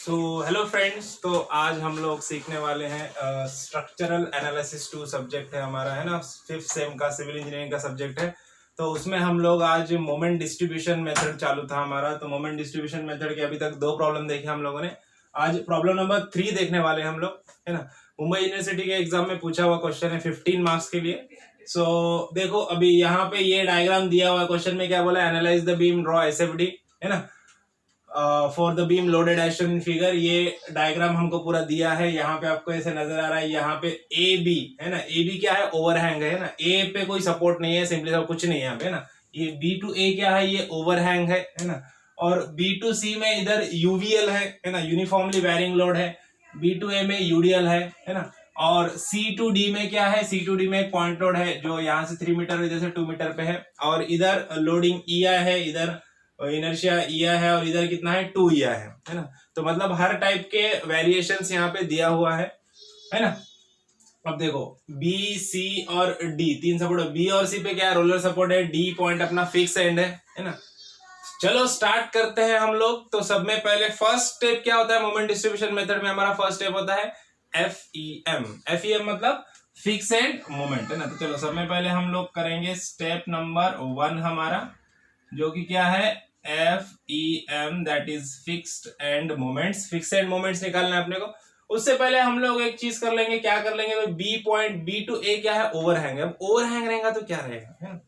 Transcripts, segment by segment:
Hello friends. तो आज हम लोग सीखने वाले हैं स्ट्रक्चरल एनालिसिस 2 सब्जेक्ट है हमारा, है ना, 5th सेम का सिविल इंजीनियरिंग का सब्जेक्ट है। तो उसमें हम लोग आज मोमेंट डिस्ट्रीब्यूशन मेथड चालू था हमारा। तो मोमेंट डिस्ट्रीब्यूशन मेथड के अभी तक 2 प्रॉब्लम देखे हम लोगों ने। आज प्रॉब्लम नंबर 3 देखने वाले हम लोग, है ना। मुंबई यूनिवर्सिटी के एग्जाम में पूछा हुआ क्वेश्चन है 15 मार्क्स के लिए। देखो अभी यहाँ पे ये डायग्राम दिया हुआ है। क्वेश्चन में क्या बोला, analyze the beam, draw SFD, है ना, for the beam loaded as shown in figure. ये डायग्राम हमको पूरा दिया है। यहाँ पे आपको ऐसे नजर आ रहा है, यहाँ पे ए बी है ना। ए बी क्या है, ओवरहैंग है ना। ए पे कोई सपोर्ट नहीं है, सिंपली सब कुछ नहीं है यहाँ पे, है ना। ये बी टू ए क्या है, ये ओवरहैंग है ना। और बी टू सी में इधर यूवीएल है ना, यूनिफॉर्मली वेरिंग लोड है। बी टू ए में यूडीएल है ना। और सी टू डी में क्या है, सी टू डी में एक पॉइंट लोड है जो यहाँ से 3 मीटर इधर से 2 मीटर पे है। और इधर लोडिंग ईआ है, इधर इनर्शिया ईया है, और इधर कितना है 2 ईया है ना। तो मतलब हर टाइप के वेरिएशंस यहाँ पे दिया हुआ है ना। अब देखो बी सी और डी 3 सपोर्ट, बी और सी पे क्या है, रोलर सपोर्ट है। डी पॉइंट अपना फिक्स एंड है ना। चलो स्टार्ट करते हैं हम लोग। तो सब में पहले फर्स्ट स्टेप क्या होता है मोमेंट डिस्ट्रीब्यूशन मेथड में, हमारा फर्स्ट स्टेप होता है एफईएम। एफईएम मतलब फिक्स एंड मोमेंट, है ना। तो चलो सब में पहले हम लोग करेंगे स्टेप नंबर 1 हमारा, जो कि क्या है, FEM, that is fixed and moments. Fix and moments निकालना है अपने को। उससे पहले हम लोग एक चीज कर लेंगे, क्या कर लेंगे, तो बी पॉइंट बी टू ए क्या है, ओवरहैंग है। अब ओवरहैंग रहेगा तो क्या रहेगा, है ना।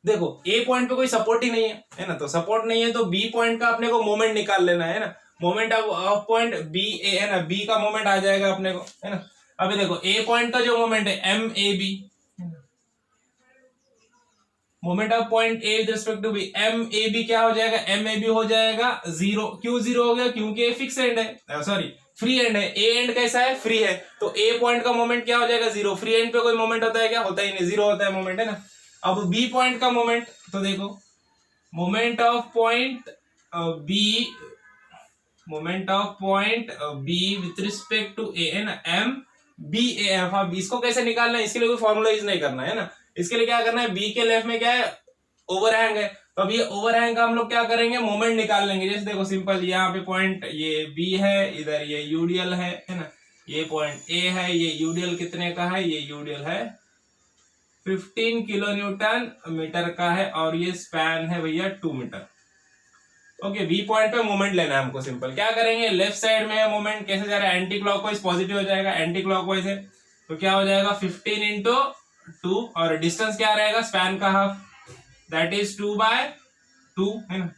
देखो ए पॉइंट पे कोई सपोर्ट ही नहीं है ना। तो सपोर्ट नहीं है तो बी पॉइंट का अपने को मोमेंट निकाल लेना है ना। मोमेंट ऑफ पॉइंट बी ए है ना, बी का मोमेंट आ जाएगा अपने को, है ना। अभी देखो ए पॉइंट का जो मोमेंट है M A B, moment of point A with respect to B, M A B क्या हो जाएगा, एम ए बी हो जाएगा 0। क्यों 0 हो गया, क्योंकि ए फिक्स एंड है, सॉरी फ्री एंड है। ए एंड कैसा है, फ्री है। तो ए पॉइंट का मोमेंट क्या हो जाएगा, 0। फ्री एंड पे कोई मोमेंट होता है क्या, होता ही नहीं, 0 होता है मोमेंट, है ना। अब बी पॉइंट का मोमेंट, तो देखो moment of point B, moment of point B with respect to A, है ना, एम बी ए एफ। अब इसको कैसे निकालना है, इसके लिए कोई फॉर्मूला यूज नहीं करना है ना। इसके लिए क्या करना है, बी के लेफ्ट में क्या है, ओवरहैंग है। तो अब ये ओवरहैंग का हम लोग क्या करेंगे, मोमेंट निकाल लेंगे। जैसे देखो सिंपल, यहाँ पे पॉइंट ये बी है, इधर ये यूडीएल है ना। ये पॉइंट ए है, ये यूडीएल कितने का है, ये यूडीएल है 15 किलो न्यूटन मीटर का है, और ये स्पैन है भैया 2 मीटर। ओके, बी पॉइंट पे मोमेंट लेना है हमको। सिंपल क्या करेंगे, लेफ्ट साइड में है मोमेंट, कैसे जा रहा है, एंटी क्लॉकवाइज पॉजिटिव हो जाएगा, एंटी क्लॉकवाइज है तो क्या हो जाएगा 15 इंटू 2, और डिस्टेंस क्या रहेगा, स्पैन का हाफ, दैट इज 2/2, है ना।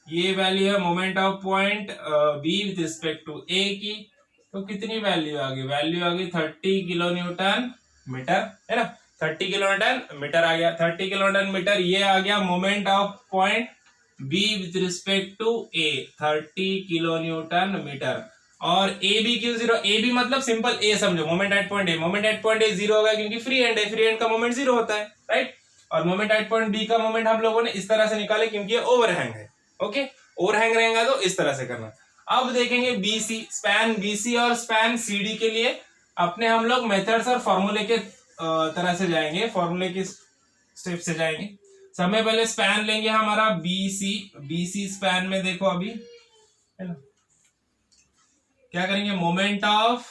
ये वैल्यू है moment of point B with respect to A की। तो कितनी वैल्यू आ गई, वैल्यू आ गई 30 किलो न्यूटन मीटर, है ना। 30 किलो न्यूटन मीटर आ गया, 30 किलो न्यूटन मीटर। ये आ गया moment of point B with respect to A, 30 kilo newton metre. और ए बी क्यों 0, ए बी मतलब सिंपल ए समझो, moment at point A, moment at point ए 0 होगा क्योंकि फ्री एंड है, फ्री एंड का मोमेंट 0 होता है, राइट। और मोमेंट एट पॉइंट बी का मोमेंट हम लोगों ने इस तरह से निकाले क्योंकि ये ओवरहैंग है। ओके, ओवरहैंग रहेगा तो इस तरह से करना। अब देखेंगे बीसी, स्पैन बीसी और स्पैन सीडी के लिए अपने हम लोग मेथड्स और फॉर्मूले के तरह से जाएंगे, फॉर्मूले के स्टेप से जाएंगे। समय पहले स्पैन लेंगे हमारा बीसी, बीसी स्पैन में देखो अभी, है ना, क्या करेंगे, मोमेंट ऑफ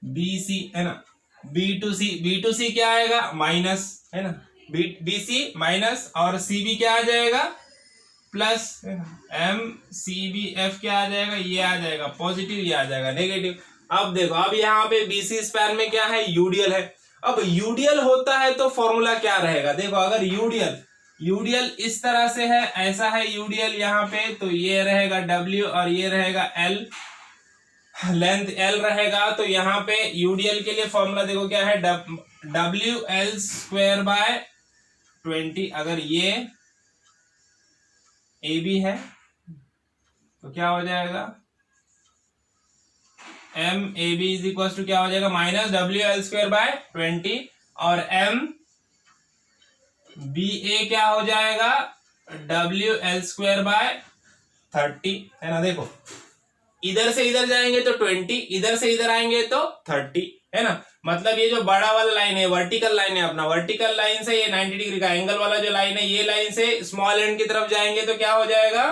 बीसी, है ना, B to C, B to C क्या आएगा, माइनस, है ना, बी सी माइनस, और सी बी क्या आ जाएगा, प्लस, है ना। एम सी बी एफ क्या आ जाएगा, ये आ जाएगा पॉजिटिव, ये आ जाएगा नेगेटिव। अब देखो, अब यहाँ पे बीसी स्पैन में क्या है, यूडीएल है। अब यूडीएल होता है तो फॉर्मूला क्या रहेगा, देखो अगर यूडीएल इस तरह से है, ऐसा है यूडीएल यहाँ पे, तो ये रहेगा W और ये रहेगा L, लेंथ L रहेगा। तो यहाँ पे यूडीएल के लिए फॉर्मूला देखो क्या है, WL²/20। अगर ये AB है तो क्या हो जाएगा, MAB इज इक्वल टू क्या हो जाएगा, माइनस WL²/20, और MBA क्या हो जाएगा, WL²/30, है ना। देखो इधर से इधर जाएंगे तो 20, इधर से इधर आएंगे तो 30, है ना। मतलब ये जो बड़ा वाला लाइन है, वर्टिकल लाइन है अपना, वर्टिकल लाइन से ये 90 डिग्री का एंगल वाला जो लाइन है, ये लाइन से स्मॉल एंड की तरफ जाएंगे तो क्या हो जाएगा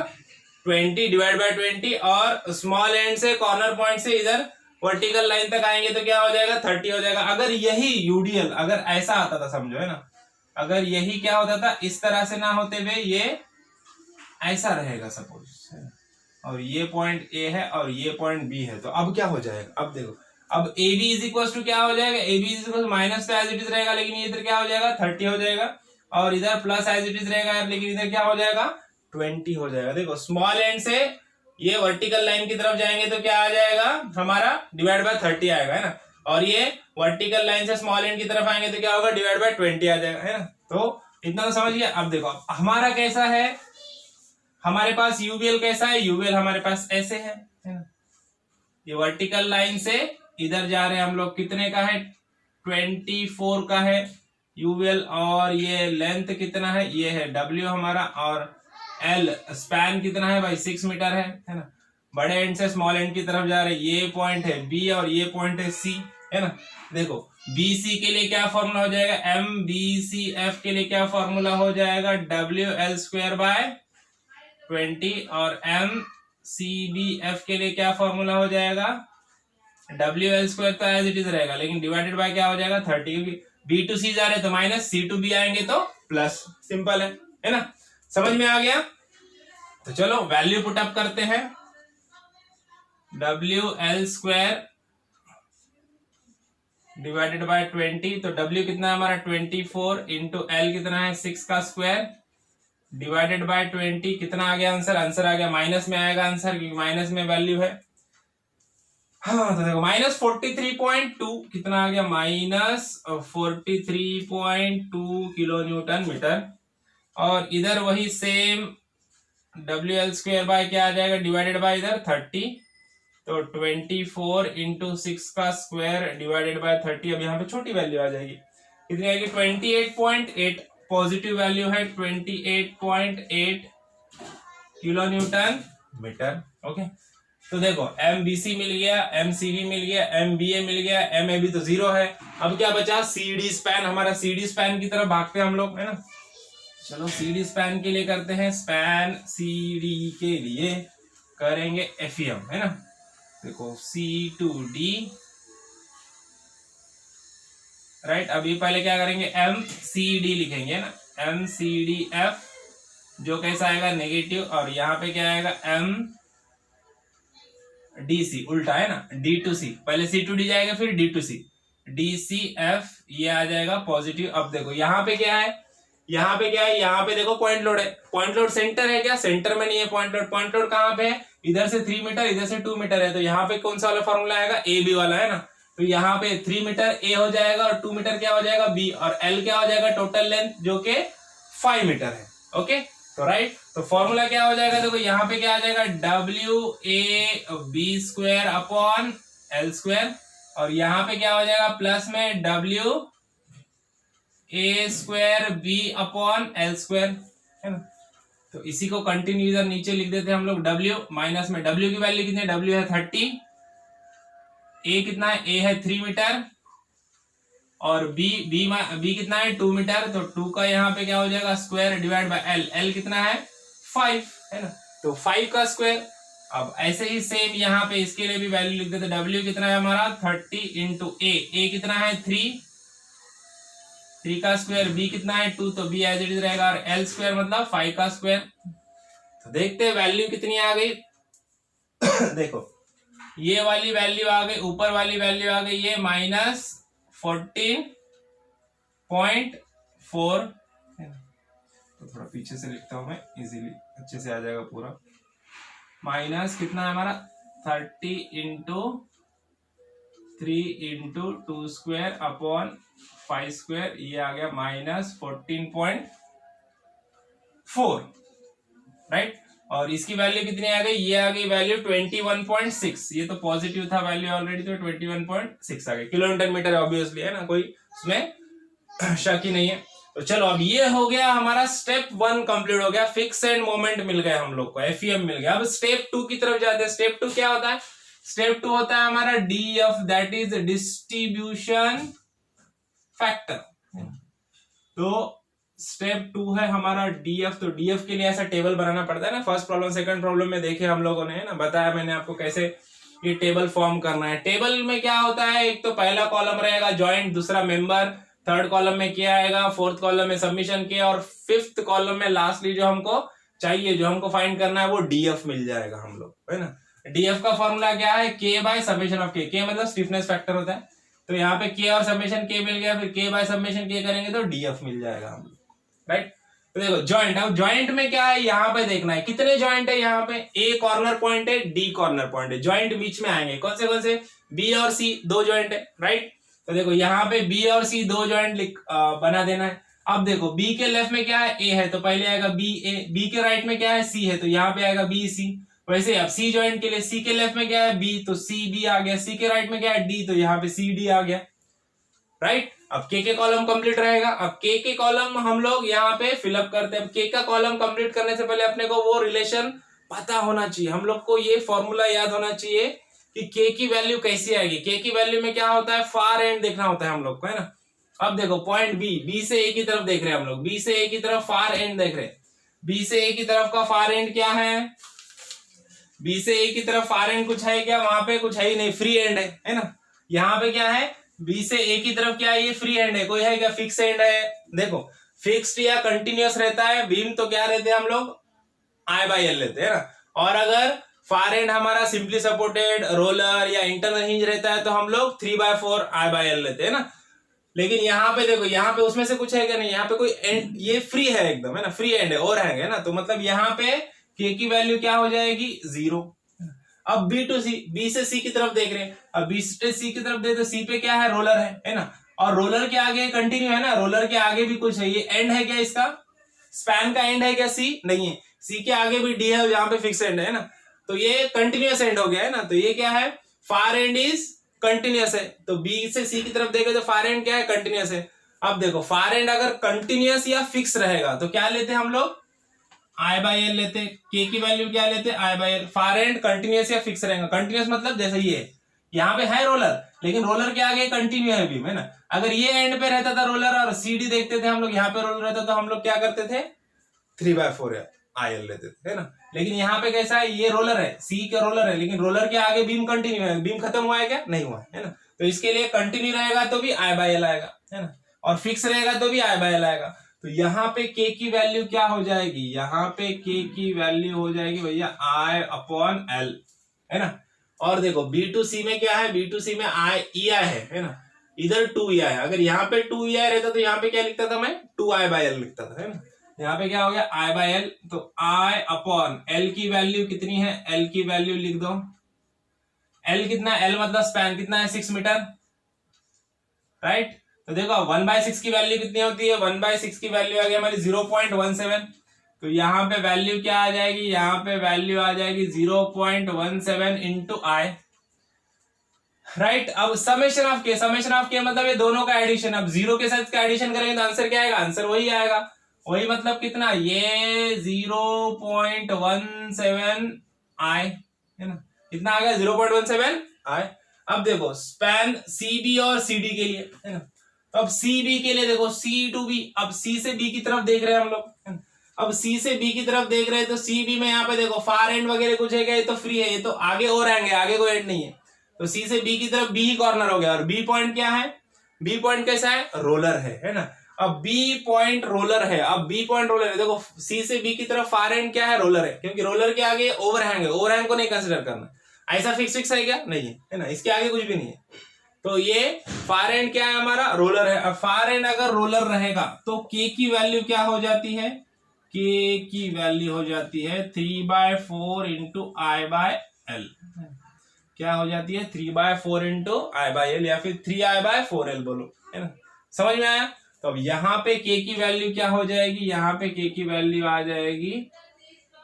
20 डिवाइड बाय 20 और स्मॉल एंड से कॉर्नर पॉइंट से इधर वर्टिकल लाइन तक आएंगे तो क्या हो जाएगा 30 हो जाएगा। अगर यही यूडीएल अगर ऐसा आता था समझो है ना, अगर यही क्या होता था इस तरह से ना होते हुए ये ऐसा रहेगा सपोज, और ये पॉइंट ए है और ये पॉइंट बी है, तो अब क्या हो जाएगा, अब देखो अब A B is equal to क्या हो जाएगा, A B is equal minus तो एज इट इज रहेगा, लेकिन ये इधर क्या हो जाएगा 30 हो जाएगा, और इधर प्लस एज इट इज रहेगा लेकिन इधर क्या हो जाएगा 20 हो जाएगा। देखो स्मॉल एंड से ये वर्टिकल लाइन की तरफ जाएंगे तो क्या आ जाएगा हमारा डिवाइड बाय 30 आएगा है ना, और ये वर्टिकल लाइन से स्मॉल एंड की तरफ आएंगे तो क्या होगा डिवाइड बाय 20 आ जाएगा है ना। तो इतना तो समझ गया। अब देखो हमारा कैसा है, हमारे पास यूवीएल कैसा है, यूवीएल हमारे पास ऐसे है ना, ये वर्टिकल लाइन से इधर जा रहे हैं हम लोग, कितने का है 24 का है यूवीएल, और ये लेंथ कितना है, ये है W हमारा, और L स्पैन कितना है भाई 6 मीटर है ना। बड़े एंड से स्मॉल एंड की तरफ जा रहे हैं, ये पॉइंट है B और ये पॉइंट है C है ना। देखो BC के लिए क्या फॉर्मूला हो जाएगा, MBCF के लिए क्या फॉर्मूला हो जाएगा WL स्क्वायर बाय 20, और MCBF के लिए क्या फॉर्मूला हो जाएगा WL स्क्वायर तो एज इट इज रहेगा, लेकिन डिवाइडेड बाय क्या हो जाएगा 30, क्योंकि B to C जा रहे तो माइनस, C to B आएंगे तो प्लस, सिंपल है ना। समझ में आ गया। तो चलो वैल्यू पुट अप करते हैं, WL स्क्वायर डिवाइडेड बाय 20, तो W कितना है हमारा 24 इंटू L कितना है 6 का स्क्वायर डिवाइडेड बाय 20, कितना आ गया आंसर, आंसर आ गया माइनस में आएगा आंसर, क्योंकि माइनस में वैल्यू है। हाँ तो देखो माइनस 43.2 कितना आ गया, माइनस 43.2 किलो न्यूटन मीटर, और इधर वही सेम WL स्क्वायर बाय क्या आ जाएगा डिवाइडेड बाय इधर 30, तो 24 इंटू 6 का स्क्वायर डिवाइडेड बाय 30, अब यहाँ पे छोटी वैल्यू आ जाएगी, कितनी आएगी 28.8, पॉजिटिव वैल्यू है 28.8 किलो न्यूटन मीटर। ओके तो देखो MBC मिल गया, MCB मिल गया, MBA मिल गया, MAB तो 0 है। अब क्या बचा CD स्पैन, हमारा CD स्पैन की तरफ भागते हैं हम लोग है ना। चलो CD स्पैन के लिए करते हैं, स्पैन CD के लिए करेंगे FEM है ना। देखो C to D राइट, अभी पहले क्या करेंगे MCD लिखेंगे ना, MCDF जो कैसा आएगा नेगेटिव, और यहाँ पे क्या आएगा MDC उल्टा है ना, D to C, पहले C to D जाएगा फिर D to C, DCF ये आ जाएगा पॉजिटिव। अब देखो यहाँ पे क्या है, यहाँ पे क्या है, यहाँ पे देखो पॉइंट लोड है, पॉइंट लोड सेंटर है क्या, सेंटर में नहीं है पॉइंट लोड, पॉइंट लोड कहाँ पे है, इधर से 3 मीटर इधर से 2 मीटर है, तो यहाँ पे कौन सा वाला फॉर्मूला आएगा AB वाला है ना, तो यहाँ पे 3 मीटर A हो जाएगा और 2 मीटर क्या हो जाएगा B, और L क्या हो जाएगा टोटल लेंथ जो कि 5 मीटर है। ओके तो राइट, तो फॉर्मूला क्या हो जाएगा, देखो यहाँ पे क्या आ जाएगा WAB square upon L square, और यहाँ पे क्या हो जाएगा प्लस में WA square B upon L square है ना। तो इसी को कंटिन्यू इधर नीचे लिख देते हैं हम लोग, W माइनस में W की वैल्यू कितनी है, W है 30, A कितना है, A है 3 मीटर, और B कितना है 2 मीटर, तो 2 का यहाँ पे क्या हो जाएगा square divide by L, L कितना है 5 है ना, तो 5 का स्क्वायर। अब ऐसे ही सेम यहाँ पे इसके लिए भी वैल्यू लिख देते, W कितना है हमारा 30 इंटू A कितना है 3 का स्क्वायर, B कितना है 2, तो B एज इट इज रहेगा, और L स्क्वायर मतलब 5 का स्क्वायर। तो देखते हैं वैल्यू कितनी आ गई देखो ये वाली वैल्यू आ गई, ऊपर वाली वैल्यू आ गई ये -14.4, तो थोड़ा पीछे से लिखता हूं मैं इजीली अच्छे से आ जाएगा पूरा, माइनस कितना है हमारा 30 into 3 into 2 square upon 5 square, ये आ गया -14.4 राइट, और इसकी वैल्यू कितनी आ गई, ये आ गई वैल्यू 21.6, ये तो पॉजिटिव था वैल्यू ऑलरेडी, तो 21.6 आ गई, किलो न्यूटन मीटर ऑब्वियसली है ना, कोई उसमें शक ही नहीं है। तो चलो अब ये हो गया हमारा स्टेप 1 कंप्लीट हो गया, फिक्स एंड मोमेंट मिल गया हम लोग को, FEM मिल गया। अब स्टेप 2 की तरफ जाते हैं। स्टेप 2 क्या होता है, स्टेप 2 होता है हमारा DF, that is distribution factor. तो स्टेप 2 है हमारा डीएफ। तो डीएफ के लिए ऐसा टेबल बनाना पड़ता है ना, फर्स्ट प्रॉब्लम सेकंड प्रॉब्लम में देखे हम लोगों ने, है ना, बताया मैंने आपको कैसे ये टेबल फॉर्म करना है। टेबल में क्या होता है, एक तो पहला कॉलम रहेगा जॉइंट, दूसरा मेंबर, थर्ड कॉलम में क्या आएगा, फोर्थ कॉलम में सबमिशन के, और फिफ्थ कॉलम में लास्टली जो हमको चाहिए, जो हमको फाइंड करना है, वो डीएफ मिल जाएगा हम लोग, है ना। डीएफ का फॉर्मूला क्या है, के बाय समेशन ऑफ के। के मतलब स्टिफनेस फैक्टर होता है, तो यहाँ पे के और समेशन के मिल गया, फिर के बाय समेशन के करेंगे तो डीएफ मिल जाएगा हम लोग, राइट। तो देखो जॉइंट, अब जॉइंट में क्या है, यहाँ पे देखना है कितने जॉइंट है। यहाँ पे ए कॉर्नर पॉइंट है, डी कॉर्नर पॉइंट है, जॉइंट बीच में आएंगे कौन से, बी और सी, दो जॉइंट है, राइट। तो देखो यहाँ पे बी और सी दो जॉइंट बना देना है। अब देखो बी के लेफ्ट में क्या है, ए है, तो पहले आएगा बी ए, बी के राइट में क्या है, सी है, तो यहाँ पे आएगा बी सी। वैसे अब सी जॉइंट के लिए सी के लेफ्ट में क्या है, बी, तो सी बी आ गया, सी के राइट में क्या है, डी, तो यहाँ पे सी डी आ गया, राइट। अब के कॉलम कंप्लीट रहेगा। अब के कॉलम हम लोग यहाँ पे फिलअप करते हैं। अब के का कॉलम कंप्लीट करने से पहले अपने को वो रिलेशन पता होना चाहिए, हम लोग को ये फॉर्मूला याद होना चाहिए कि के की वैल्यू कैसी आएगी। के की वैल्यू में क्या होता है, फार एंड देखना होता है हम लोग को, है ना। अब देखो पॉइंट बी, बी से ए की तरफ देख रहे हैं हम लोग, बी से ए की तरफ फार एंड देख रहे हैं। बी से ए की तरफ का फार एंड क्या है, बी से ए की तरफ फार एंड कुछ है क्या, वहां पे कुछ है ही नहीं, फ्री एंड है ना। यहाँ पे क्या है, बी से ए की तरफ क्या है, ये फ्री एंड है, कोई है क्या, फिक्स एंड है। देखो फिक्स्ड या कंटिन्यूअस रहता है बीम तो क्या रहते हैं हम लोग, आई बाई एल लेते हैं ना। और अगर फार एंड हमारा सिंपली सपोर्टेड, रोलर या इंटरनल हिंज रहता है तो हम लोग 3/4 आई बाई एल लेते हैं ना। लेकिन यहाँ पे देखो, यहाँ पे उसमें से कुछ है क्या, नहीं, यहाँ पे कोई एंड, ये फ्री है एकदम, है ना, फ्री एंड है, और है ना। तो मतलब यहाँ पे के की वैल्यू क्या हो जाएगी, 0। अब बी टू सी, बी से सी की तरफ देख रहे हैं, अब बी से सी की तरफ देख, तो सी पे क्या है, रोलर है ना। और रोलर के आगे कंटिन्यू है ना, रोलर के आगे भी कुछ है, ये एंड है क्या, इसका स्पैन का एंड है क्या, सी नहीं है, सी के आगे भी डी है, जहां पे फिक्स एंड है ना, तो ये कंटिन्यूअस एंड हो गया, है ना। तो ये क्या है, फार एंड इज कंटिन्यूअस है, तो बी से सी की तरफ देखे तो फार एंड क्या है, कंटिन्यूअस है। अब देखो फार एंड अगर कंटिन्यूअस या फिक्स रहेगा तो क्या लेते हैं हम लोग, आई बाई एल लेते। के की वैल्यू क्या लेते, I by L. Far end continuous या फिक्स रहेगा, कंटिन्यूअस मतलब जैसे ये यहाँ पे है रोलर, लेकिन रोलर के आगे कंटिन्यू है बीम, है ना। अगर ये एंड पे रहता था रोलर और सीडी देखते थे हम लोग, यहाँ पे रोलर रहता तो हम लोग क्या करते थे, 3/4 आई एल लेते थे, है ना। लेकिन यहाँ पे कैसा है, ये रोलर है, सी का रोलर है, लेकिन रोलर के आगे बीम कंटिन्यू है, बीम खत्म हुआ है क्या, नहीं हुआ है ना। तो इसके लिए कंटिन्यू रहेगा तो भी आई बाई एल आएगा, है ना, और फिक्स रहेगा तो भी आई बाई एल आएगा। तो यहाँ पे के की वैल्यू क्या हो जाएगी, यहाँ पे के की वैल्यू हो जाएगी भैया आई अपॉन एल, है ना। और देखो बी टू सी में क्या है, बी टू सी में आई ई आई है ना, इधर 2 ई आई है। अगर यहाँ पे 2 ई आई रहता तो यहाँ पे क्या लिखता था मैं, 2 आई बाई एल लिखता था, है ना। यहाँ पे क्या हो गया, आई बाई एल, तो आई अपॉन एल की वैल्यू कितनी है, एल की वैल्यू लिख दो। एल कितना, एल मतलब स्पैन कितना है, 6 मीटर, राइट। तो देखो 1/6 की वैल्यू कितनी होती है, 1/6 की वैल्यू आ गई हमारी 0.17। तो यहाँ पे वैल्यू क्या आ जाएगी, यहाँ पे वैल्यू आ जाएगी 0.17 इंटू आई, राइट। अब समेशन ऑफ के, समेशन ऑफ के मतलब ये दोनों का एडिशन। अब 0 के साथ इसका एडिशन करेंगे तो आंसर क्या आएगा, आंसर वही आएगा, वही मतलब कितना, ये 0.17 आई, है ना, कितना आ गया 0.17 आई। अब देखो स्पैन सीबी और सीडी के लिए, है ना। तो अब सीबी के लिए देखो सी टू बी, अब सी से बी की तरफ देख रहे हैं हम लोग, अब सी से बी की तरफ देख रहे हैं तो सीबी में यहाँ पे देखो फार एंड वगैरह कुछ है क्या, ये तो फ्री है, ये तो आगे और आएंगे, आगे कोई एंड नहीं है। तो सी से बी की तरफ बी ही कॉर्नर हो गया, और बी पॉइंट क्या है, बी पॉइंट कैसा है, रोलर है ना। अब बी पॉइंट रोलर है, अब बी पॉइंट रोलर है, देखो सी से बी की तरफ फार एंड क्या है, रोलर है, क्योंकि रोलर के आगे ओवरहैंग है, ओवरहैंग को नहीं कंसिडर करना, ऐसा फिक्स है क्या, नहीं है ना, इसके आगे कुछ भी नहीं है। तो ये फार एंड क्या है हमारा, रोलर है। अब फार एंड अगर रोलर रहेगा तो के की वैल्यू क्या हो जाती है, के की वैल्यू हो जाती है 3/4 इंटू आई बाय एल, क्या हो जाती है 3/4 इंटू आई बाय एल, या फिर 3I/4L बोलो, है ना, समझ में आया। तो अब यहाँ पे के की वैल्यू क्या हो जाएगी, यहाँ पे के की वैल्यू आ जाएगी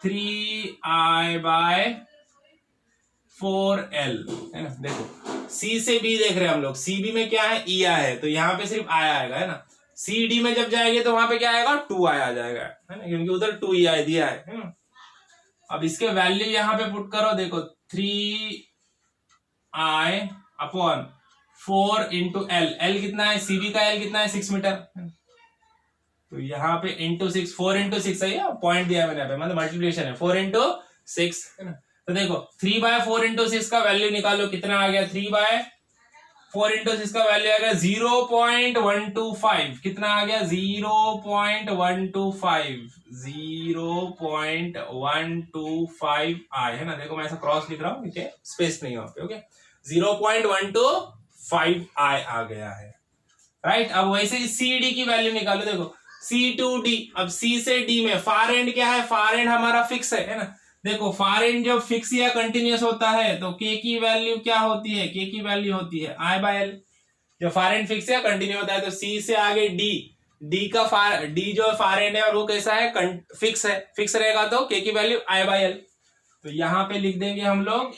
3I/4L, है ना। देखो सी से बी देख रहे हैं हम लोग, सी बी में क्या है, ई आई है, तो यहाँ पे सिर्फ आई आएगा, है ना। सी डी में जब जाएंगे तो वहां पे क्या आएगा, 2 आई आ जाएगा, है ना, क्योंकि उधर 2 ई आई दिया है ना। अब इसके वैल्यू यहाँ पे पुट करो, देखो 3I/4 इंटू एल, एल कितना है, सीबी का एल कितना है, 6 मीटर, तो यहाँ पे इंटू 6, 4 इंटू 6 है, पॉइंट दिया मैंने यहाँ पे, मतलब मल्टीप्लिकेशन है, 4 इंटू 6 है ना। तो देखो 3/4 इंटू 6 का वैल्यू निकालो, कितना आ गया, 3/4 इंटू 6 का वैल्यू आ गया 0.125, कितना आ गया 0.125, 0.125 आए, है ना। देखो मैं ऐसा क्रॉस लिख रहा हूँ, ठीक है, स्पेस नहीं है ओके, 0.125 आए आ गया है, राइट। अब वैसे ही सी डी की वैल्यू निकालो, देखो सी टू डी, अब सी से डी में फार एंड क्या है, फार एंड हमारा फिक्स है ना। देखो फार एंड जब फिक्स या कंटिन्यूअस होता है तो के की वैल्यू क्या होती है, के की वैल्यू होती है I/L। जब फार एंड फिक्स या कंटिन्यू होता है तो सी से आगे डी, डी का फार, डी जो फार एंड है और वो कैसा है, फिक्स है, फिक्स रहेगा तो के की वैल्यू I/L। तो यहाँ पे लिख देंगे हम लोग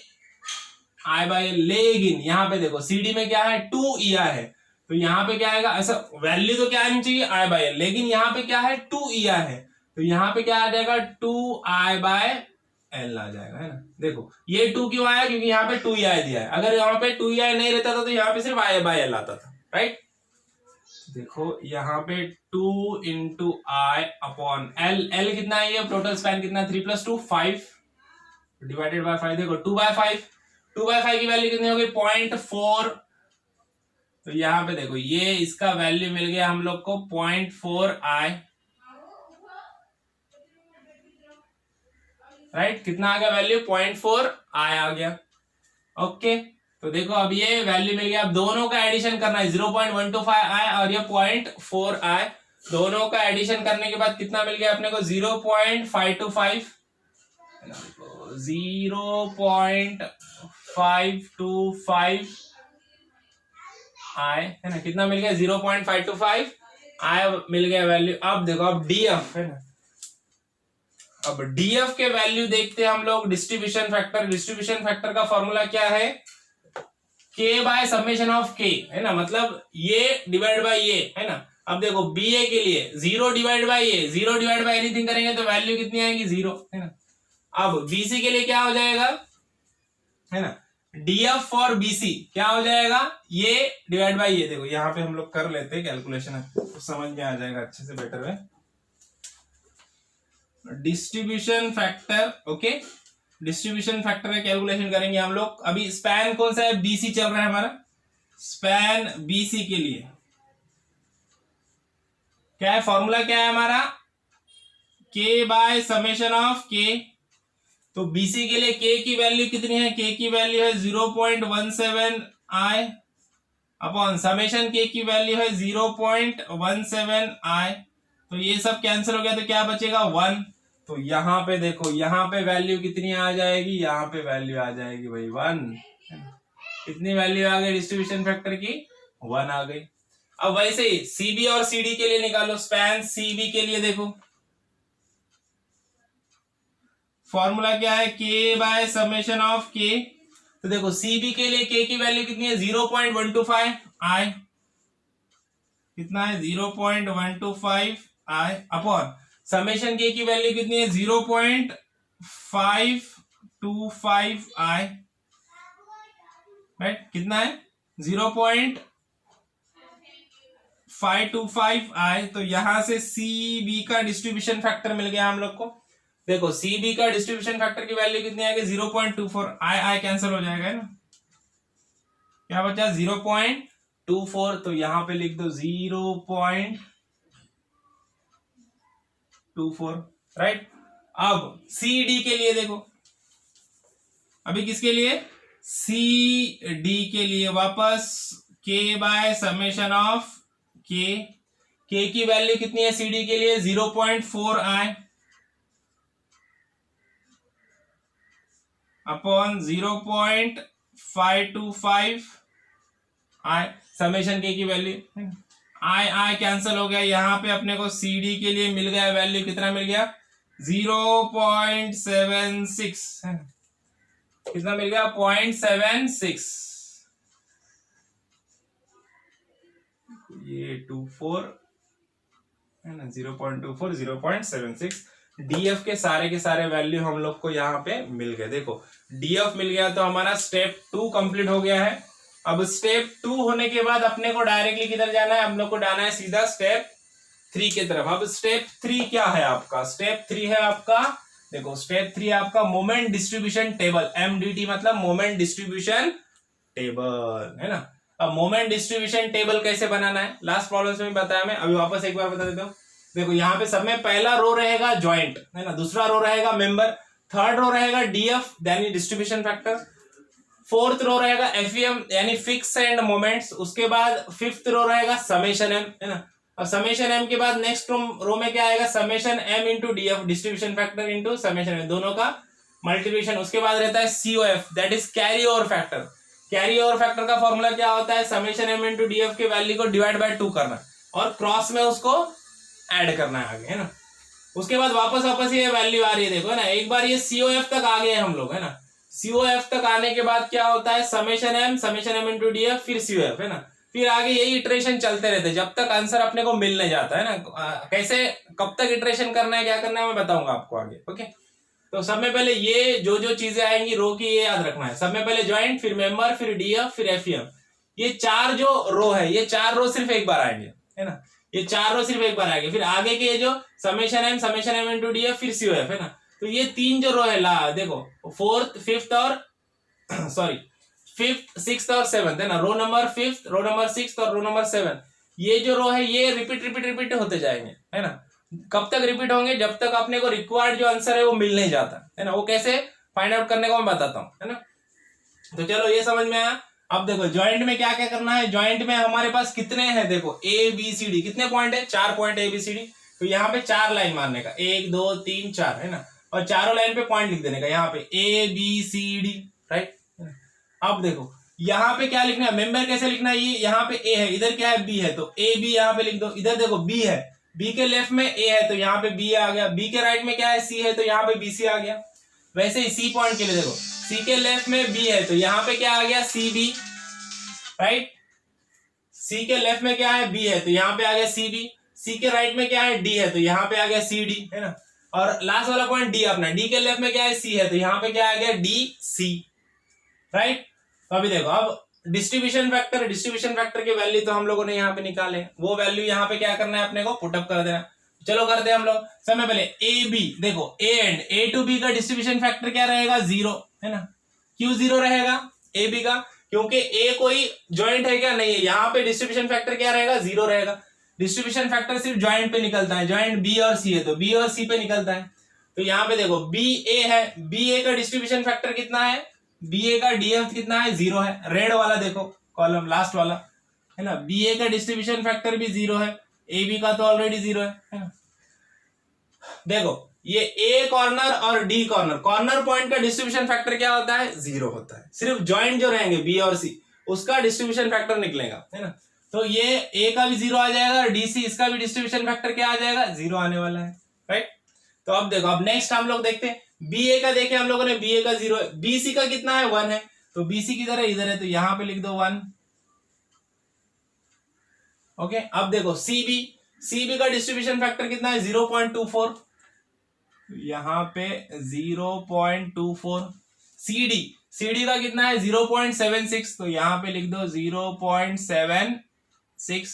I/L, लेकिन यहाँ पे देखो सी डी में क्या है, 2ER है, तो यहाँ पे क्या आएगा, ऐसा वैल्यू तो क्या आनी चाहिए I/L, लेकिन यहाँ पे क्या है 2ER है, तो यहाँ पे क्या आ जाएगा 2I/L आ जाएगा, है ना। देखो ये 2 क्यों आया, क्योंकि यहाँ पे 2ER दिया है, अगर यहाँ पे 2ER नहीं रहता था तो यहाँ पे सिर्फ I/L आता था, राइट। देखो यहाँ पे 2 इंटू I/L, L कितना है, ये टोटल स्पैन कितना, 3 + 2 5 डिवाइडेड बाय 5, देखो 2/5 की वैल्यू कितनी होगी, 0.4। तो यहाँ पे देखो ये इसका वैल्यू मिल गया हम लोग को 0.4I, राइट। कितना आ गया वैल्यू, 0.4I आ गया, ओके। तो देखो अब ये वैल्यू मिल गया, अब दोनों का एडिशन करना है, 0.125I और ये 0.4I, दोनों का एडिशन करने के बाद कितना मिल गया अपने को, 0.525, 0.525 I, है ना, कितना मिल गया 0.525 I मिल गया वैल्यू। अब देखो अब DF है ना, अब DF के वैल्यू देखते हैं हम लोग, डिस्ट्रीब्यूशन फैक्टर। डिस्ट्रीब्यूशन फैक्टर का फॉर्मूला क्या है, K/समेशन ऑफ K, है ना, मतलब ये डिवाइड बाय ये, है ना। अब देखो BA के लिए 0 डिवाइड बाय ये, 0 डिवाइड बाय एनीथिंग करेंगे तो वैल्यू कितनी आएगी, 0, है ना। अब BC के लिए क्या हो जाएगा, है ना, DF फॉर BC क्या हो जाएगा, ये डिवाइड बाय ये। देखो यहाँ पे हम लोग कर लेते हैं कैलकुलेशन, तो समझ में आ जाएगा अच्छे से, बेटर है। Distribution factor, okay, distribution factor का कैलकुलेशन करेंगे हम लोग। अभी स्पैन कौन सा है, BC चल रहा है हमारा, स्पैन BC के लिए क्या है, फॉर्मूला क्या है हमारा, K/समेशन ऑफ K। तो BC के लिए K की वैल्यू कितनी है, K की वैल्यू है 0.17I अपॉन समेशन K की वैल्यू है 0.17I। तो ये सब कैंसिल हो गया तो क्या बचेगा, 1। तो यहाँ पे देखो, यहाँ पे वैल्यू कितनी आ जाएगी, यहाँ पे वैल्यू आ जाएगी भाई 1। कितनी वैल्यू आ गई डिस्ट्रीब्यूशन फैक्टर की, 1 आ गई। अब वैसे ही CB और CD के लिए निकालो, स्पैन CB के लिए देखो फॉर्मूला क्या है, K/समेशन ऑफ K। तो देखो CB के लिए K की वैल्यू कितनी है, 0.125I, कितना है 0.125I अपॉन समेशन K की वैल्यू कितनी है 0.525I, राइट, कितना है 0.525I। तो यहां से CB का डिस्ट्रीब्यूशन फैक्टर मिल गया हम लोग को। देखो CB का डिस्ट्रीब्यूशन फैक्टर की वैल्यू कितनी आएगी, 0.24, I कैंसिल हो जाएगा, है ना, क्या बचा 0.24। तो यहां पे लिख दो 0.24, राइट। अब CD के लिए देखो, अभी किसके लिए, CD के लिए वापस K/समेशन ऑफ K। K की वैल्यू कितनी है CD के लिए, 0.4I upon 0.525I, summation K की वैल्यू, I कैंसिल हो गया। यहाँ पे अपने को CD के लिए मिल गया वैल्यू, कितना मिल गया 0.76, कितना मिल गया 0.76, ये 24 है ना, 0.24, 0.76। DF के सारे वैल्यू हम लोग को यहाँ पे मिल गए। देखो DF मिल गया तो हमारा स्टेप 2 कंप्लीट हो गया है। अब स्टेप 2 होने के बाद अपने को डायरेक्टली किधर जाना है, हम लोग को जाना है सीधा स्टेप 3 की तरफ। अब स्टेप 3 क्या है आपका? स्टेप 3 है आपका, देखो स्टेप 3 आपका मोमेंट डिस्ट्रीब्यूशन टेबल, MDT मतलब मोमेंट डिस्ट्रीब्यूशन टेबल, है ना। अब मोमेंट डिस्ट्रीब्यूशन टेबल कैसे बनाना है, लास्ट प्रॉब्लम में बताया मैं, अभी वापस एक बार बता देता हूँ। देखो यहाँ पे सब में पहला रो रहेगा ज्वाइंट, है ना, दूसरा रो रहेगा मेंबर, थर्ड रो रहेगा DF यानी डिस्ट्रीब्यूशन फैक्टर, फोर्थ रो रहेगा FEM यानी फिक्स एंड मोमेंट्स, उसके बाद फिफ्थ रो रहेगा समेशन M, है ना। अब समेशन M के बाद नेक्स्ट रो में क्या आएगा? Summation M into DF distribution factor into summation M, दोनों का मल्टीप्लिकेशन। उसके बाद रहता है COF that is carry over factor. Carry over factor का फॉर्मूला क्या होता है? समेशन M इंटू DF के वैल्यू को डिवाइड बाय 2 करना और क्रॉस में उसको ऐड करना है आगे, है ना। उसके बाद वापस ये वैल्यू आ रही है, देखो है ना, एक बार ये COF तक आ गए हम लोग, है ना। COF तक आने के बाद क्या होता है? समेशन M इंटू DF फिर COF, है ना। फिर आगे यही इटरेशन चलते रहते जब तक आंसर अपने को मिल नहीं जाता, है ना। कैसे कब तक इटरेशन करना है, क्या करना है, मैं बताऊंगा आपको आगे। ओके, तो सब में पहले ये जो चीजें आएंगी रो की, ये याद रखना है। सब में पहले ज्वाइंट, फिर मेंबर, फिर DF, फिर FEM। ये 4 जो रो है, ये 4 रो सिर्फ एक बार आएंगे, है ना। ये 4 रो सिर्फ एक बार आएंगे। फिर आगे के ये जो समेशन M इंटू DF फिर COF, है ना। तो ये 3 जो रो है देखो, फोर्थ, फिफ्थ और सॉरी फिफ्थ, सिक्स्थ और सेवंथ, है ना। रो नंबर 5, रो नंबर 6 और रो नंबर 7, ये जो रो है ये रिपीट होते जाएंगे, है ना। कब तक रिपीट होंगे? जब तक अपने को रिक्वायर्ड जो आंसर है वो मिल नहीं जाता, है ना। वो कैसे फाइंड आउट करने को मैं बताता हूँ, है ना। तो चलो ये समझ में आया। अब देखो ज्वाइंट में क्या क्या करना है। ज्वाइंट में हमारे पास कितने हैं? देखो ABCD कितने पॉइंट है? 4 पॉइंट ABCD। तो यहाँ पे 4 लाइन मारने का, 1 2 3 4, है ना। और चारों लाइन पे पॉइंट लिख देने का, यहाँ पे ABCD, राइट। अब देखो यहाँ पे क्या लिखना है, मेंबर कैसे लिखना है? ये यहाँ पे A है, इधर क्या है? B है, तो AB यहाँ पे लिख दो। इधर देखो B है, B के लेफ्ट में A है तो यहाँ पे B आ गया। B के राइट में क्या है? C है, तो यहाँ पे BC आ गया। वैसे ही C पॉइंट के लिए देखो, C के लेफ्ट में B है तो यहाँ पे क्या आ गया? CB, right. C के लेफ्ट में क्या है? B है तो यहाँ पे आ गया CB। C के राइट में क्या है? D है तो यहाँ पे आ गया CD, है ना। और लास्ट वाला पॉइंट D अपना, D के लेफ्ट में क्या है? C है तो यहाँ पे क्या आ गया? DC, right. तो अभी देखो, अब डिस्ट्रीब्यूशन फैक्टर की वैल्यू तो हम लोगों ने यहाँ पे निकाले, वो वैल्यू यहाँ पे क्या करना है अपने को? पुटअप कर देना। चलो करते हैं हम लोग। समय पहले AB, देखो A and A to B का डिस्ट्रीब्यूशन फैक्टर क्या रहेगा? 0, है ना। क्यों 0 रहेगा AB का? क्योंकि A कोई ज्वाइंट है क्या? नहीं है। यहाँ पे डिस्ट्रीब्यूशन फैक्टर क्या रहेगा? 0 रहेगा। डिस्ट्रीब्यूशन फैक्टर सिर्फ ज्वाइंट पे निकलता है, ज्वाइंट B और C है तो B और C पे निकलता है। तो यहाँ पे देखो BA है, BA का डिस्ट्रीब्यूशन फैक्टर कितना है? BA का DF कितना है? 0 है। रेड वाला देखो कॉलम लास्ट वाला, है ना। BA का डिस्ट्रीब्यूशन फैक्टर भी 0 है, AB का तो ऑलरेडी 0 है ना। देखो ये A कॉर्नर और D कॉर्नर, कॉर्नर पॉइंट का डिस्ट्रीब्यूशन फैक्टर क्या होता है? 0 होता है। सिर्फ ज्वाइंट जो रहेंगे B और C उसका डिस्ट्रीब्यूशन फैक्टर निकलेगा, है ना। तो ये A का भी 0 आ जाएगा और DC इसका भी डिस्ट्रीब्यूशन फैक्टर क्या आ जाएगा? 0 आने वाला है, राइट। तो अब देखो, अब नेक्स्ट हम लोग देखते हैं BA का। देखे हम लोगों ने BA का 0 है, BC का कितना है? 1 है, तो BC किधर है? इधर है, तो यहां पे लिख दो 1। ओके, अब देखो CB का डिस्ट्रीब्यूशन फैक्टर कितना है? 0.24, यहां पे 0.24। CD का कितना है? 0.76, तो यहां पे लिख दो 0.76,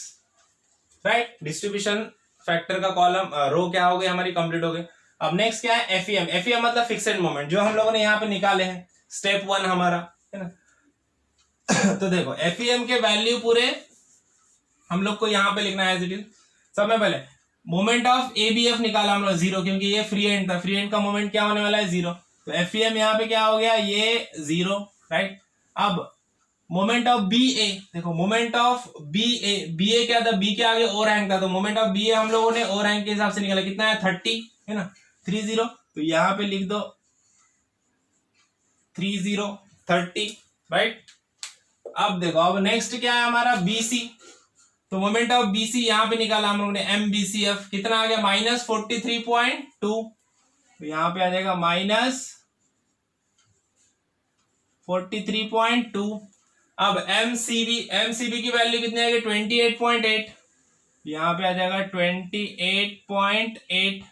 राइट। डिस्ट्रीब्यूशन फैक्टर का कॉलम रो क्या हो गई हमारी? कंप्लीट हो गई। अब नेक्स्ट क्या है? FEM मतलब फिक्स्ड मोमेंट, जो हम लोगों ने यहाँ पे निकाले हैं, स्टेप 1 हमारा, है ना। तो देखो FEM के वैल्यू पूरे हम लोग को यहाँ पे लिखना है एज इट इज। सब में पहले मोमेंट ऑफ ABF निकाला हम लोग 0, क्योंकि ये फ्री एंड था, फ्री एंड का मोमेंट क्या होने वाला है? 0। तो FEM यहाँ पे क्या हो गया? ये 0, राइट। अब मोमेंट ऑफ BA, देखो मोमेंट ऑफ BA क्या था? B के आगे ओ रैंक था, तो मोमेंट ऑफ BA हम लोगों ने ओ रैंक के हिसाब से निकाला, कितना है? 30, है ना, 30। तो यहाँ पे लिख दो 30, राइट। अब देखो, अब नेक्स्ट क्या है हमारा? BC, तो मोमेंट ऑफ BC यहाँ पे निकाला हम लोगों ने MBCF, कितना आ गया? -43.2, तो यहाँ पे आ जाएगा -43.2। अब MCB की वैल्यू कितनी आएगी? 28.8, यहाँ पे आ जाएगा 28.8,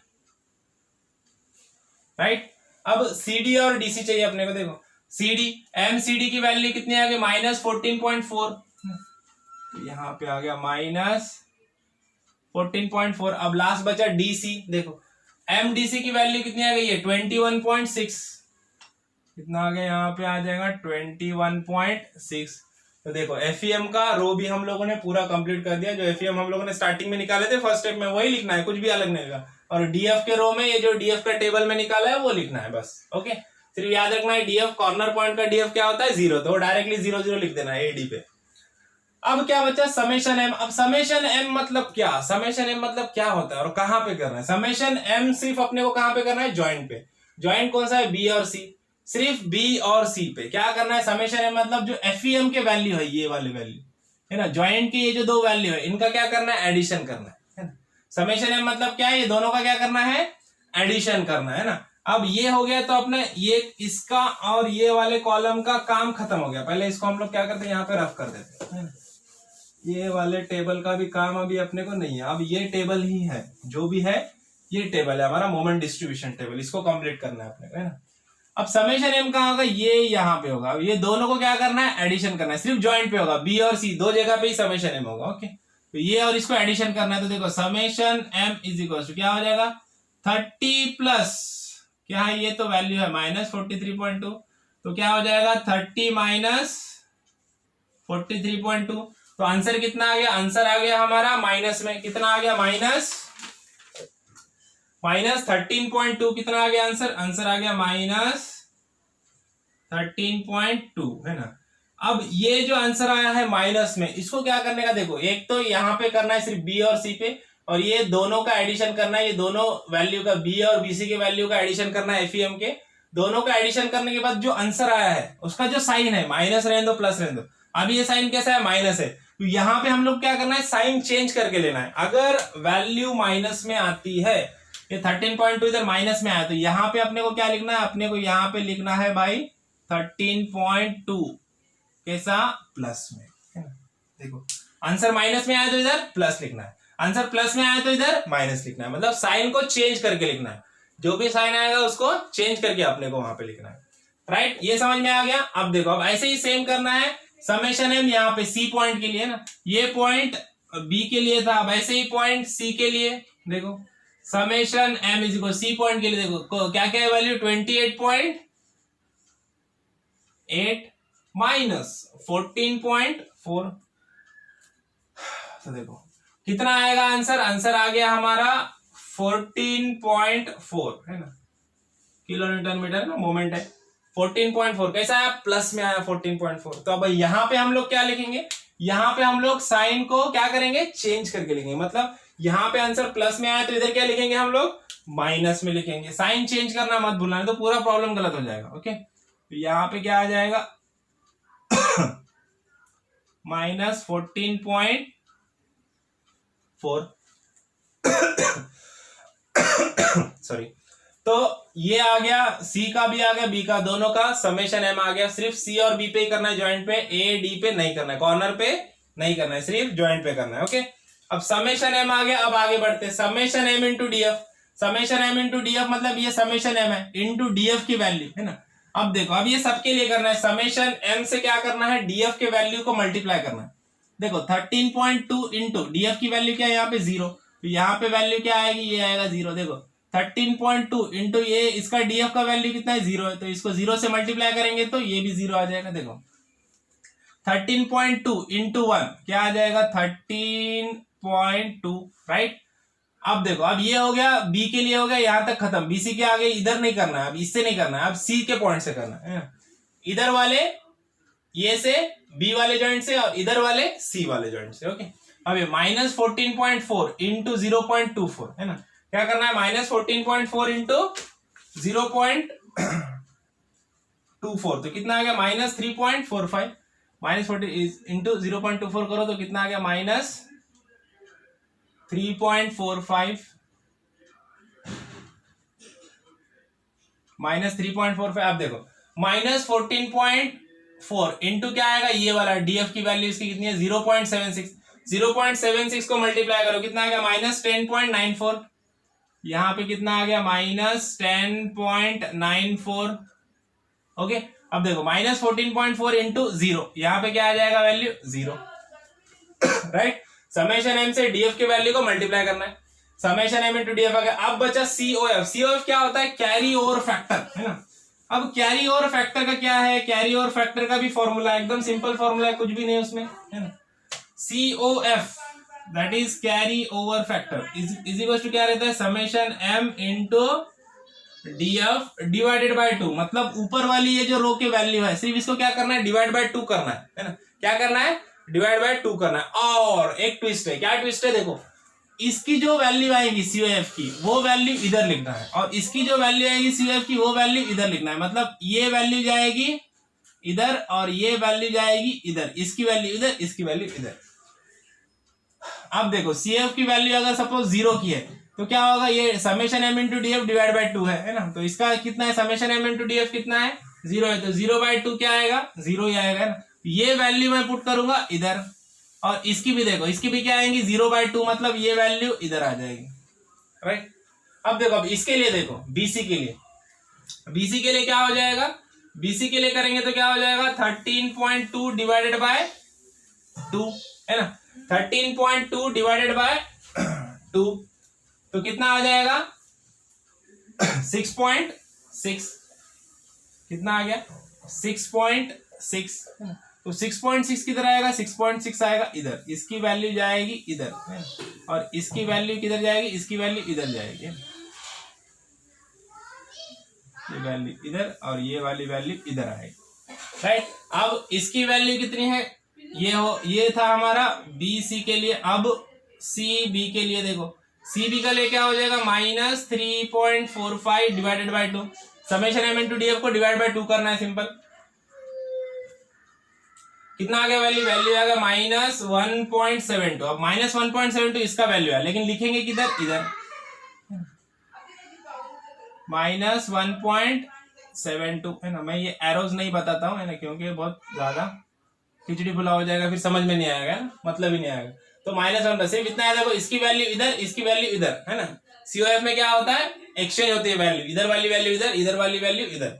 राइट। अब CD और DC चाहिए अपने को। देखो MCD की वैल्यू कितनी आ गई? -14.4, यहाँ पे आ गया 14.4। अब लास्ट बचा डीसी, देखो एमडीसी की वैल्यू कितनी आ गई है 21.6, कितना आ गया यहाँ पे आ जाएगा 21.6। तो देखो एफईएम का रो भी हम लोगों ने पूरा कंप्लीट कर दिया, जो एफईएम हम लोगों ने स्टार्टिंग में निकाले थे फर्स्ट स्टेप में वही लिखना है, कुछ भी अलग नहीं होगा। और डीएफ के रो में ये जो डीएफ का टेबल में निकाला है वो लिखना है बस। ओके, सिर्फ याद रखना है डीएफ कॉर्नर पॉइंट का डीएफ क्या होता है 0, तो डायरेक्टली 0 0 लिख देना है एडी पे। अब क्या बचा समेशन एम। अब समेशन एम मतलब क्या, समेशन एम मतलब क्या होता है और कहां पे करना है। समेशन एम सिर्फ अपने को कहां पे करना है, जॉइंट पे। जॉइंट कौन सा है, बी और सी, सिर्फ बी और सी पे क्या करना है। समेशन एम मतलब जो एफईएम के वैल्यू है, ये वाले वैल्यू है ना, जॉइंट की ये जो दो वैल्यू है इनका क्या करना है, एडिशन करना है ना। समेशन एम मतलब क्या है, ये दोनों का क्या करना है, एडिशन करना है ना। अब ये हो गया तो अपने ये इसका और ये वाले कॉलम का काम खत्म हो गया। पहले इसको हम लोग क्या करते हैं, यहाँ पे रफ कर देते हैं। ये वाले टेबल का भी काम अभी अपने को नहीं है, अब ये टेबल ही है, जो भी है ये टेबल है हमारा मोमेंट डिस्ट्रीब्यूशन टेबल, इसको कंप्लीट करना है अपने को, है ना। अब समेशन एम कहाँ होगा, ये यहाँ पे होगा। ये दोनों को क्या करना है, एडिशन करना है, सिर्फ जॉइंट पे होगा, बी और सी दो जगह पे ही समेशन एम होगा। ओके, तो ये और इसको एडिशन करना है, तो देखो summation M is equal to क्या हो जाएगा 30 प्लस क्या है, ये तो वैल्यू है -43.2, तो क्या हो जाएगा 30 माइनस 43.2, तो आंसर कितना आ गया, आंसर आ गया हमारा माइनस में, कितना आ गया -13.2, कितना आ गया आंसर, आंसर आ गया -13.2, है ना। अब ये जो आंसर आया है माइनस में, इसको क्या करने का, देखो एक तो यहाँ पे करना है सिर्फ बी और सी पे, और ये दोनों का एडिशन करना है, ये दोनों वैल्यू का बी और बीसी के वैल्यू का एडिशन करना है एफईएम के, दोनों का एडिशन करने के बाद जो आंसर आया है उसका जो साइन है, माइनस रहने दो प्लस रहने दो, अब ये साइन कैसा है, माइनस है, तो यहाँ पे हम लोग क्या करना है, साइन चेंज करके लेना है। अगर वैल्यू माइनस में आती है, ये 13.2 इधर माइनस में आया, तो यहाँ पे अपने को क्या लिखना है, अपने को यहाँ पे लिखना है भाई 13.2 कैसा, प्लस में, है ना। देखो आंसर माइनस में आया तो इधर प्लस लिखना है, आंसर प्लस में आया तो इधर माइनस लिखना है, मतलब साइन को चेंज करके लिखना है, जो भी साइन आएगा उसको चेंज करके अपने को वहां पे लिखना है, राइट। ये समझ में आ गया। अब देखो अब ऐसे ही सेम करना है, समेशन एम यहाँ पे सी पॉइंट के लिए ना, ये पॉइंट बी के लिए था, अब ऐसे ही पॉइंट सी के लिए देखो, summation M is equal C point के लिए देखो क्या क्या है वैल्यू 28.8 माइनस 14.4, तो देखो कितना आएगा आंसर, आंसर आ गया हमारा 14.4, है ना, किलो न्यूटन मीटर ना मोमेंट है 14.4, कैसा आया, प्लस में आया 14.4। तो अब यहाँ पे हम लोग क्या लिखेंगे, यहाँ पे हम लोग साइन को क्या करेंगे, चेंज करके लिखेंगे, मतलब यहाँ पे आंसर प्लस में आया तो इधर क्या लिखेंगे हम लोग, माइनस में लिखेंगे। साइन चेंज करना मत भूलना, तो पूरा प्रॉब्लम गलत हो जाएगा। ओके, तो यहाँ पे क्या आ जाएगा -14.4 सॉरी, तो ये आ गया, सी का भी आ गया, बी का, दोनों का समेशन एम आ गया। सिर्फ सी और बी पे ही करना है, जॉइंट पे, ए डी पे नहीं करना है, कॉर्नर पे नहीं करना है, सिर्फ जॉइंट पे करना है। ओके, अब समेशन एम आ गया। अब आगे बढ़ते हैं, summation M into DF. Summation M into DF मतलब ये समेशन एम है इंटू डीएफ की वैल्यू, है ना। अब देखो अब ये सबके लिए करना है, समेशन एम से क्या करना है, डीएफ के वैल्यू को मल्टीप्लाई करना है। देखो 13.2 इंटू डीएफ की वैल्यू क्या है, यहाँ पे 0, तो यहाँ पे वैल्यू क्या आएगी, ये आएगा 0। देखो 13.2 इंटू ये इसका डीएफ का वैल्यू कितना है, 0 है, तो इसको 0 से मल्टीप्लाई करेंगे तो ये भी 0 आ जाएगा। देखो 13.2 इंटू 1 क्या आ जाएगा, 13.2, राइट। अब देखो अब ये हो गया, बी के लिए हो गया, यहां तक खत्म, बीसी के आगे इधर नहीं करना है, अब इससे नहीं करना है, अब सी के पॉइंट से करना है, इधर वाले ये से बी वाले जॉइंट से और इधर वाले सी वाले जॉइंट से। ओके, अब ये -14.4 इंटू 0.24, है ना, क्या करना है, -14.4 इंटू 0.24, तो कितना आ गया, -3.45, -40 इंटू 0.24 करो तो कितना आ गया, -3.45, -3.45। अब देखो -14.4 इंटू क्या आएगा, ये वाला डीएफ की वैल्यू इसकी कितनी है, 0.76, 0.76 को मल्टीप्लाई करो कितना आ गया, -10.94, यहां पे कितना आ गया, -10.94। ओके, अब देखो -14.4 इंटू 0, यहां पे क्या आ जाएगा वैल्यू, 0, राइट। समेशन एम से डीएफ की वैल्यू को मल्टीप्लाई करना है, समेशन एम इंटू डीएफ आ गया। अब बचा सीओएफ। सीओएफ क्या होता है? कैरी ओवर फैक्टर, है ना। अब कैरी ओवर फैक्टर का क्या है? कैरी ओवर फैक्टर का भी फॉर्मूला एकदम सिंपल फॉर्मूला है, कुछ भी नहीं उसमें, है ना। COF that is carry over factor is equal to क्या रहता है? Summation M into DF divided by 2। मतलब ऊपर वाली ये जो रो की वैल्यू है, सिर्फ इसको क्या करना है? डिवाइड बाय 2 करना है ना। क्या करना है? डिवाइड बाय 2 करना है। और एक ट्विस्ट है। क्या ट्विस्ट है? देखो, इसकी जो वैल्यू आएगी सीओएफ की वो वैल्यू इधर लिखना है, और इसकी जो वैल्यू आएगी सीओएफ की वो वैल्यू इधर लिखना है। मतलब ये वैल्यू जाएगी इधर और ये वैल्यू जाएगी इधर, इसकी वैल्यू इधर, इसकी वैल्यू इधर। अब देखो, सीएफ की वैल्यू अगर सपोज 0 की है तो क्या होगा? ये summation M into DF divide by 2 है ना। तो इसका कितना है? समेशन एम इंटू डीएफ कितना है? 0 है, तो 0 बाय 2 क्या आएगा? 0 ही आएगा ना। ये वैल्यू मैं पुट करूंगा इधर, और इसकी भी देखो, इसकी भी क्या आएंगी? 0 बाय 2, मतलब ये वैल्यू इधर आ जाएगी, राइट। अब देखो, अब इसके लिए देखो, बीसी के लिए, बीसी के लिए क्या हो जाएगा? बीसी के लिए करेंगे तो क्या हो जाएगा? 13.2 डिवाइडेड बाय 2, है ना। 13.2 डिवाइडेड बाय 2 तो कितना आ जाएगा? 6.6। कितना आ गया? 6.6। तो 6.6 किधर आएगा? 6.6 आएगा इधर, इसकी वैल्यू जाएगी इधर, है ना। और इसकी वैल्यू किधर जाएगी? इसकी वैल्यू इधर जाएगी, ये वैल्यू इधर और ये वाली वैल्यू इधर आएगी, राइट। अब इसकी वैल्यू कितनी है? ये था हमारा बी सी के लिए। अब सी बी के लिए देखो, सी बी का लिए क्या हो जाएगा? -3.45 divided by 2। Summation M into DF को डिवाइड बाय 2 करना है, सिंपल। कितना आ गया वैल्यू? वैल्यू आ गया -1.72। अब -1.72 इसका वैल्यू है, लेकिन लिखेंगे किधर? इधर, -1.72, है ना। मैं ये एरोज नहीं बताता हूँ, है ना, क्योंकि बहुत ज्यादा खिचड़ी पुला हो जाएगा, फिर समझ में नहीं आएगा, मतलब ही नहीं आएगा। तो -1 सिर्फ इतना है। देखो, इसकी वैल्यू इधर, इसकी वैल्यू इधर, है ना। सीओएफ में क्या होता है? एक्सचेंज होती है वैल्यू, इधर वाली वैल्यू इधर, इधर वाली वैल्यू इधर,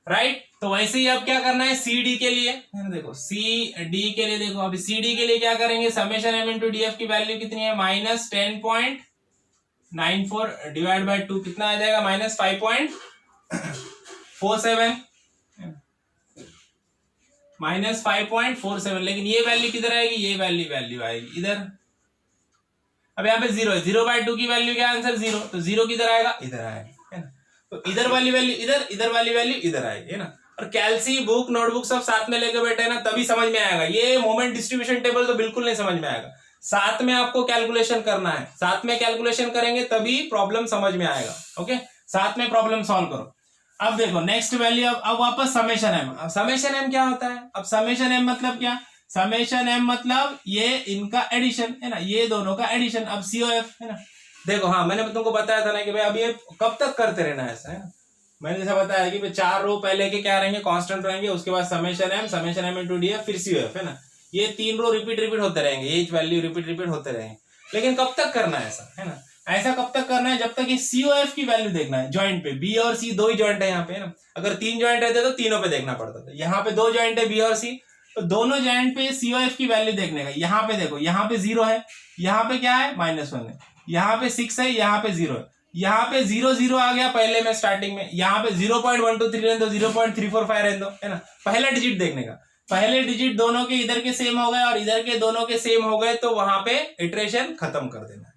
राइट। तो वैसे ही अब क्या करना है सी डी के लिए? देखो, सी डी के लिए देखो, अभी सी डी के लिए क्या करेंगे? समेशन एम इंटू डीएफ की वैल्यू कितनी है? -10.94 डिवाइड बाय 2 कितना आ जाएगा? -5.47, -5.47। लेकिन ये वैल्यू किधर आएगी? ये वैल्यू आएगी इधर। अब यहाँ पे 0 है, 0 बाय 2 की वैल्यू क्या? आंसर 0। तो 0 किधर आएगा? इधर आएगा, है ना। तो इधर वाली वैल्यू इधर, इधर वाली वैल्यू इधर आएगी, है ना। और कैलसी बुक, नोटबुक सब साथ में लेके बैठे ना, तभी समझ में आएगा। ये मोमेंट डिस्ट्रीब्यूशन टेबल तो बिल्कुल नहीं समझ में आएगा। साथ में आपको कैलकुलेशन करना है, साथ में कैलकुलेशन करेंगे तभी प्रॉब्लम समझ में आएगा। ओके, साथ में प्रॉब्लम सॉल्व करो। अब देखो नेक्स्ट वैल्यू, अब वापस समेशन एम। अब समेशन एम क्या होता है? अब समेशन एम मतलब क्या? समेशन एम मतलब ये इनका एडिशन, है ना, ये दोनों का एडिशन। अब सीओएफ, है ना। देखो, हाँ, मैंने तुमको बताया था ना कि भाई अब ये कब तक करते रहना है ऐसा, है ना। मैंने जैसा बताया कि 4 रो पहले के क्या रहेंगे? कांस्टेंट रहेंगे, उसके बाद समेशन एम इंटू डीएफ, फिर सीओएफ, है ना। ये 3 रो रिपीट होते रहेंगे, ये वैल्यू रिपीट होते रहेंगे। लेकिन कब तक करना है ऐसा, है ना? ऐसा कब तक करना है? जब तक ये सीओएफ की वैल्यू देखना है जॉइंट पे। बी और सी 2 ही जॉइंट है यहाँ पे, है ना। अगर 3 जॉइंट रहते तो तीनों पे देखना पड़ता था। यहाँ पे 2 जॉइंट है, बी और सी, तो दोनों जॉइंट पे सीओएफ की वैल्यू देखने का। यहाँ पे देखो, यहाँ पे 0 है, यहाँ पे क्या है? -1 है, यहाँ पे 6 है, यहाँ पे 0 है, यहाँ पे 0 आ गया पहले में स्टार्टिंग में। यहाँ पे 0.123 रहने दो, 0.345 रहने दो, है ना। पहला डिजिट देखने का, पहले डिजिट दोनों के इधर के सेम हो गए और इधर के दोनों के सेम हो गए, तो वहां पे इटरेशन खत्म कर देना है।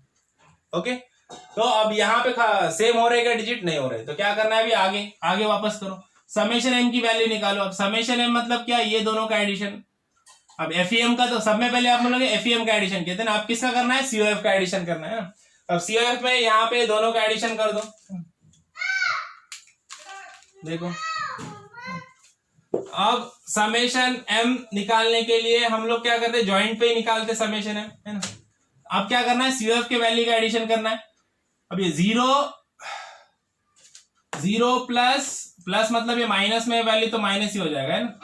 ओके, तो अब यहाँ पे सेम हो रहे क्या डिजिट? नहीं हो रहे, तो क्या करना है? अभी आगे वापस करो, समेशन एम की वैल्यू निकालो। अब समेशन एम मतलब क्या? ये दोनों का एडिशन। अब एफईएम का तो सब में पहले आप बोलोगे एफईएम का एडिशन कहते हैं ना। अब किसका करना है? सीओएफ का एडिशन करना है। अब सीओएफ में यहाँ पे दोनों का एडिशन कर दो। देखो, अब समेशन एम निकालने के लिए हम लोग क्या करते हैं? ज्वाइंट पे ही निकालते समेशन एम, है ना। अब क्या करना है? सीओएफ के वैल्यू का एडिशन करना है। अब ये 0 प्लस मतलब ये माइनस में वैल्यू तो माइनस ही हो जाएगा, है ना।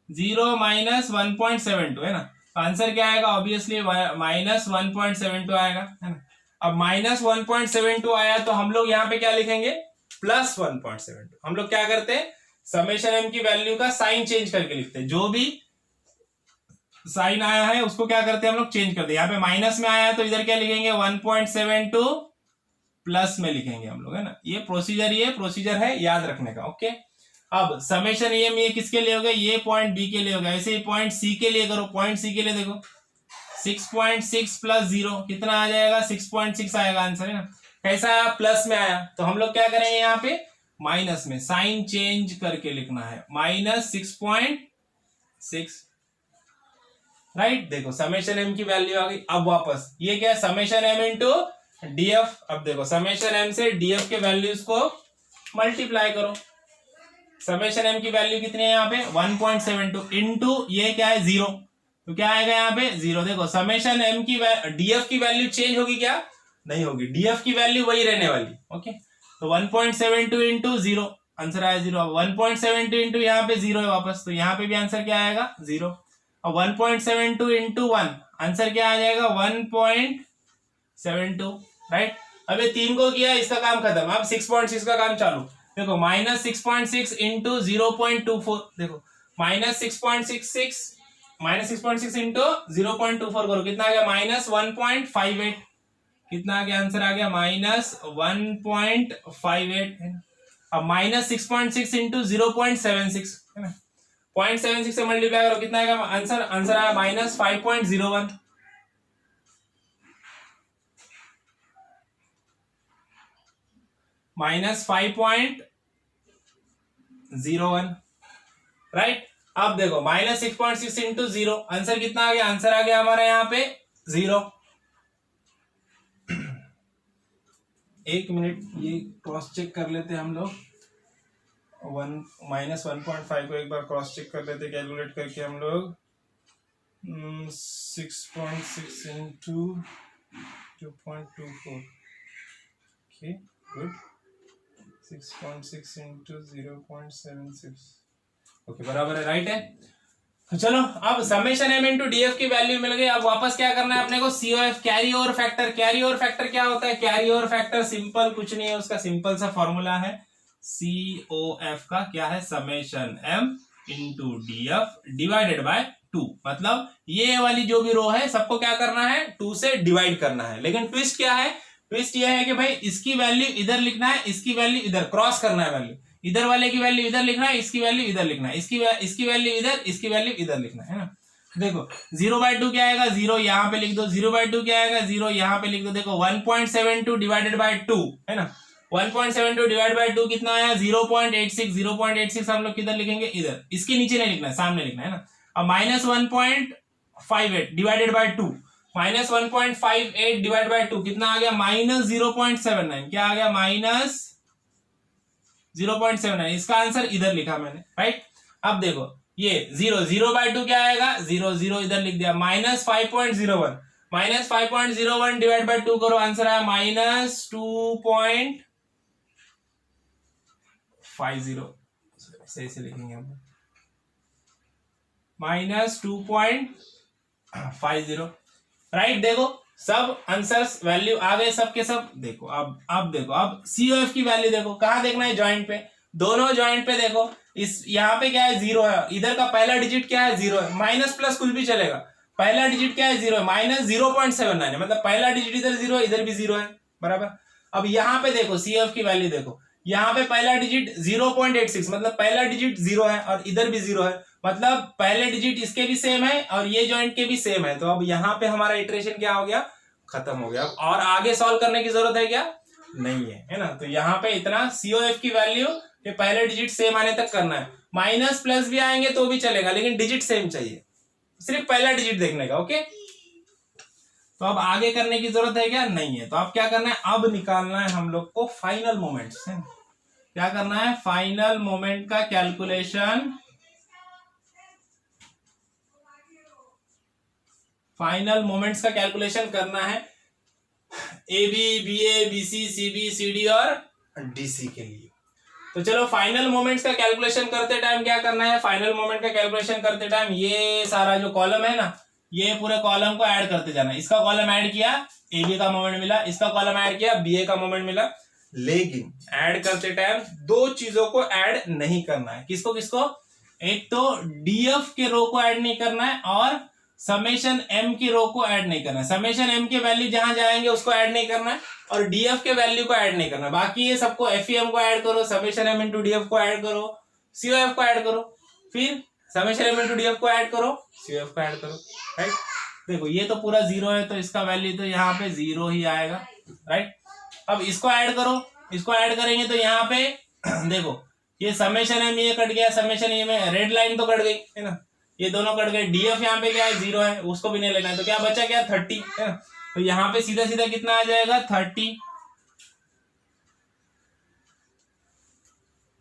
0 -1.72, है ना। आंसर क्या आएगा? ऑब्वियसली -1.72 आएगा, है ना। अब -1.72 आया तो हम लोग यहाँ पे क्या लिखेंगे? +1.72। हम लोग क्या करते हैं? समेशन एम की वैल्यू का साइन चेंज करके लिखते हैं। जो भी साइन आया है उसको क्या करते हैं हम लोग, चेंज करते हैं। यहाँ पे माइनस में आया है तो इधर क्या लिखेंगे, 1.72 प्लस में लिखेंगे हम लोग, है ना। ये प्रोसीजर है याद रखने का। ओके, अब समेशन ये किसके लिए हो गया, ये पॉइंट बी के लिए हो गया। ऐसे ही पॉइंट सी के लिए करो, पॉइंट सी के लिए देखो 6.6 प्लस 0 कितना आ जाएगा, 6.6 आएगा आंसर, है ना। कैसा आया, प्लस में आया, तो हम लोग क्या करेंगे यहाँ पे माइनस में, साइन चेंज करके लिखना है, -6.6, राइट। देखो समेशन एम की वैल्यू आ गई। अब वापस ये क्या है, समेशन एम इंटू डीएफ। अब देखो समेशन एम से डीएफ के वैल्यूज को मल्टीप्लाई करो। समेशन एम की वैल्यू कितनी है यहाँ पे, 1.72 इंटू ये क्या है 0, तो क्या आएगा यहाँ पे 0। देखो समेशन एम की डीएफ की वैल्यू चेंज होगी क्या, नहीं होगी, डीएफ की वैल्यू वही रहने वाली। ओके, तो 1.72 इंटू 0 आंसर आया 0। 1.72 इंटू यहाँ पे 0 है वापस, तो यहाँ पे भी आंसर क्या आएगा 0। और 1.72 इंटू 1 आंसर क्या आ जाएगा 1.72, राइट। अब ये 3 को किया, इसका काम खत्म। अब 6.6 का काम चालू। देखो -6.6 इंटू 0.24, देखो -6.6 इंटू 0.24 करो, कितना आ गया -1.58, कितना आ गया आंसर आ गया -1.58, है ना। अब -6.6 इंटू 0.76, है ना, 0.76 से मल्टीप्लाई करो, कितना आएगा आंसर आया -5.01, -5.01, राइट। अब देखो -6.6 इंटू 0 आंसर कितना आ गया, आंसर आ गया हमारा यहाँ पे 0। एक मिनट ये क्रॉस चेक कर लेते हैं हम लोग, -1.5 को एक बार क्रॉस चेक कर लेते, कैलकुलेट करके हम लोग 6.6 into 2.24, okay good, 6.6 into 0.76, okay बराबर है, राइट है। तो चलो अब समेशन एम इंटू डीएफ की वैल्यू मिल गई। अब वापस क्या करना है अपने को, COF carry over factor. Carry over factor क्या होता है, कैरी ओवर फैक्टर सिंपल कुछ नहीं है, उसका सिंपल सा फॉर्मूला है सीओएफ का, क्या है, summation M into DF divided by 2। मतलब ये वाली जो भी रो है सबको क्या करना है, 2 से डिवाइड करना है। लेकिन ट्विस्ट क्या है, ट्विस्ट ये है कि भाई इसकी वैल्यू इधर लिखना है, इसकी वैल्यू इधर, क्रॉस करना है वैल्यू, इधर वाले की वैल्यू इधर लिखना है, इसकी वैल्यू इधर लिखना है, इसकी वैल्यू इधर, इसकी वैल्यू इधर लिखना है ना। देखो 0/2 क्या आएगा, 0 यहाँ पे लिख दो, 0/2 क्या आएगा, 0 यहाँ पे लिख दो। देखो 1.72 डिवाइडेड बाय 2, है ना, 1.72 डिवाइड बाय 2 कितना आया 0.86। 0.86 हम लोग किधर लिखेंगे, इधर, इसके नीचे नहीं लिखना है, सामने लिखना है ना। अब -1.58 डिवाइडेड बाय 2, -1.58 डिवाइड बाय 2 कितना आ गया -0.79, क्या आ गया -0.79। इसका आंसर इधर लिखा मैंने, राइट। अब देखो ये 0/2 क्या आएगा, 0 इधर लिख दिया, -5.01, -5.01 डिवाइड बाय 2 करो, आंसर आया -2.50, सही से लिखेंगे हम, -2.50, राइट। देखो सब आंसर्स वैल्यू आ गए सबके सब। देखो अब देखो, अब सीओएफ की वैल्यू देखो, कहां देखना है, जॉइंट पे, दोनों जॉइंट पे देखो। इस यहाँ पे क्या है 0 है, इधर का पहला डिजिट क्या है 0 है, माइनस प्लस कुछ भी चलेगा, पहला डिजिट क्या है 0 है, -0.79 है, मतलब पहला डिजिट इधर 0 है, इधर भी 0 है, बराबर। अब यहाँ पे देखो सीओएफ की वैल्यू देखो, यहाँ पे पहला डिजिट 0.86, मतलब पहला डिजिट 0 है और इधर भी 0 है, मतलब पहले डिजिट इसके भी सेम है और ये जॉइंट के भी सेम है। तो अब यहाँ पे हमारा इटरेशन क्या हो गया, खत्म हो गया। और आगे सॉल्व करने की जरूरत है क्या, नहीं है ना। तो यहाँ पे इतना सीओएफ की वैल्यू के पहले डिजिट सेम आने तक करना है, माइनस प्लस भी आएंगे तो भी चलेगा, लेकिन डिजिट सेम चाहिए, सिर्फ पहला डिजिट देखने का। ओके, तो अब आगे करने की जरूरत है क्या, नहीं है। तो अब क्या करना है, अब निकालना है हम लोग को फाइनल मोमेंट्स, है क्या करना है, फाइनल मोमेंट का कैलकुलेशन, फाइनल मोमेंट्स का कैलकुलेशन करना है AB, BA, BC, CB, CD और DC के लिए। तो चलो फाइनल मोमेंट्स का कैलकुलेशन करते टाइम क्या करना है, फाइनल मोमेंट का कैलकुलेशन करते टाइम ये सारा जो कॉलम है ना, ये पूरे कॉलम को ऐड करते जाना। इसका कॉलम ऐड किया, AB का मोमेंट मिला, इसका कॉलम ऐड किया, BA का मोमेंट मिला। लेकिन ऐड करते टाइम दो चीजों को ऐड नहीं करना है। किसको किसको, एक तो DF के रो को ऐड नहीं करना है और समेशन एम की रो को ऐड नहीं करना है, समेशन एम के वैल्यू जहां जाएंगे उसको ऐड नहीं करना है, और डीएफ के वैल्यू को ऐड नहीं करना है। बाकी ये सबको एफईएम को ऐड करो, समेशन एम इंटू डीएफ को ऐड करो, सीओएफ को ऐड करो, फिर समेशन एम इंटू डीएफ को ऐड करो, सीओएफ को ऐड करो, राइट। देखो ये तो पूरा जीरो है तो इसका वैल्यू तो यहाँ पे जीरो ही आएगा, राइट। अब इसको ऐड करो, इसको ऐड करेंगे तो यहाँ पे देखो ये समेशन एम ये कट गया, समेशन ये में रेड लाइन तो कट गई है ना, ये दोनों कट गए। डीएफ यहाँ पे क्या है, जीरो है, उसको भी नहीं लेना है, तो क्या बचा, क्या 30 है ना। तो यहाँ पे सीधा सीधा कितना आ जाएगा 30,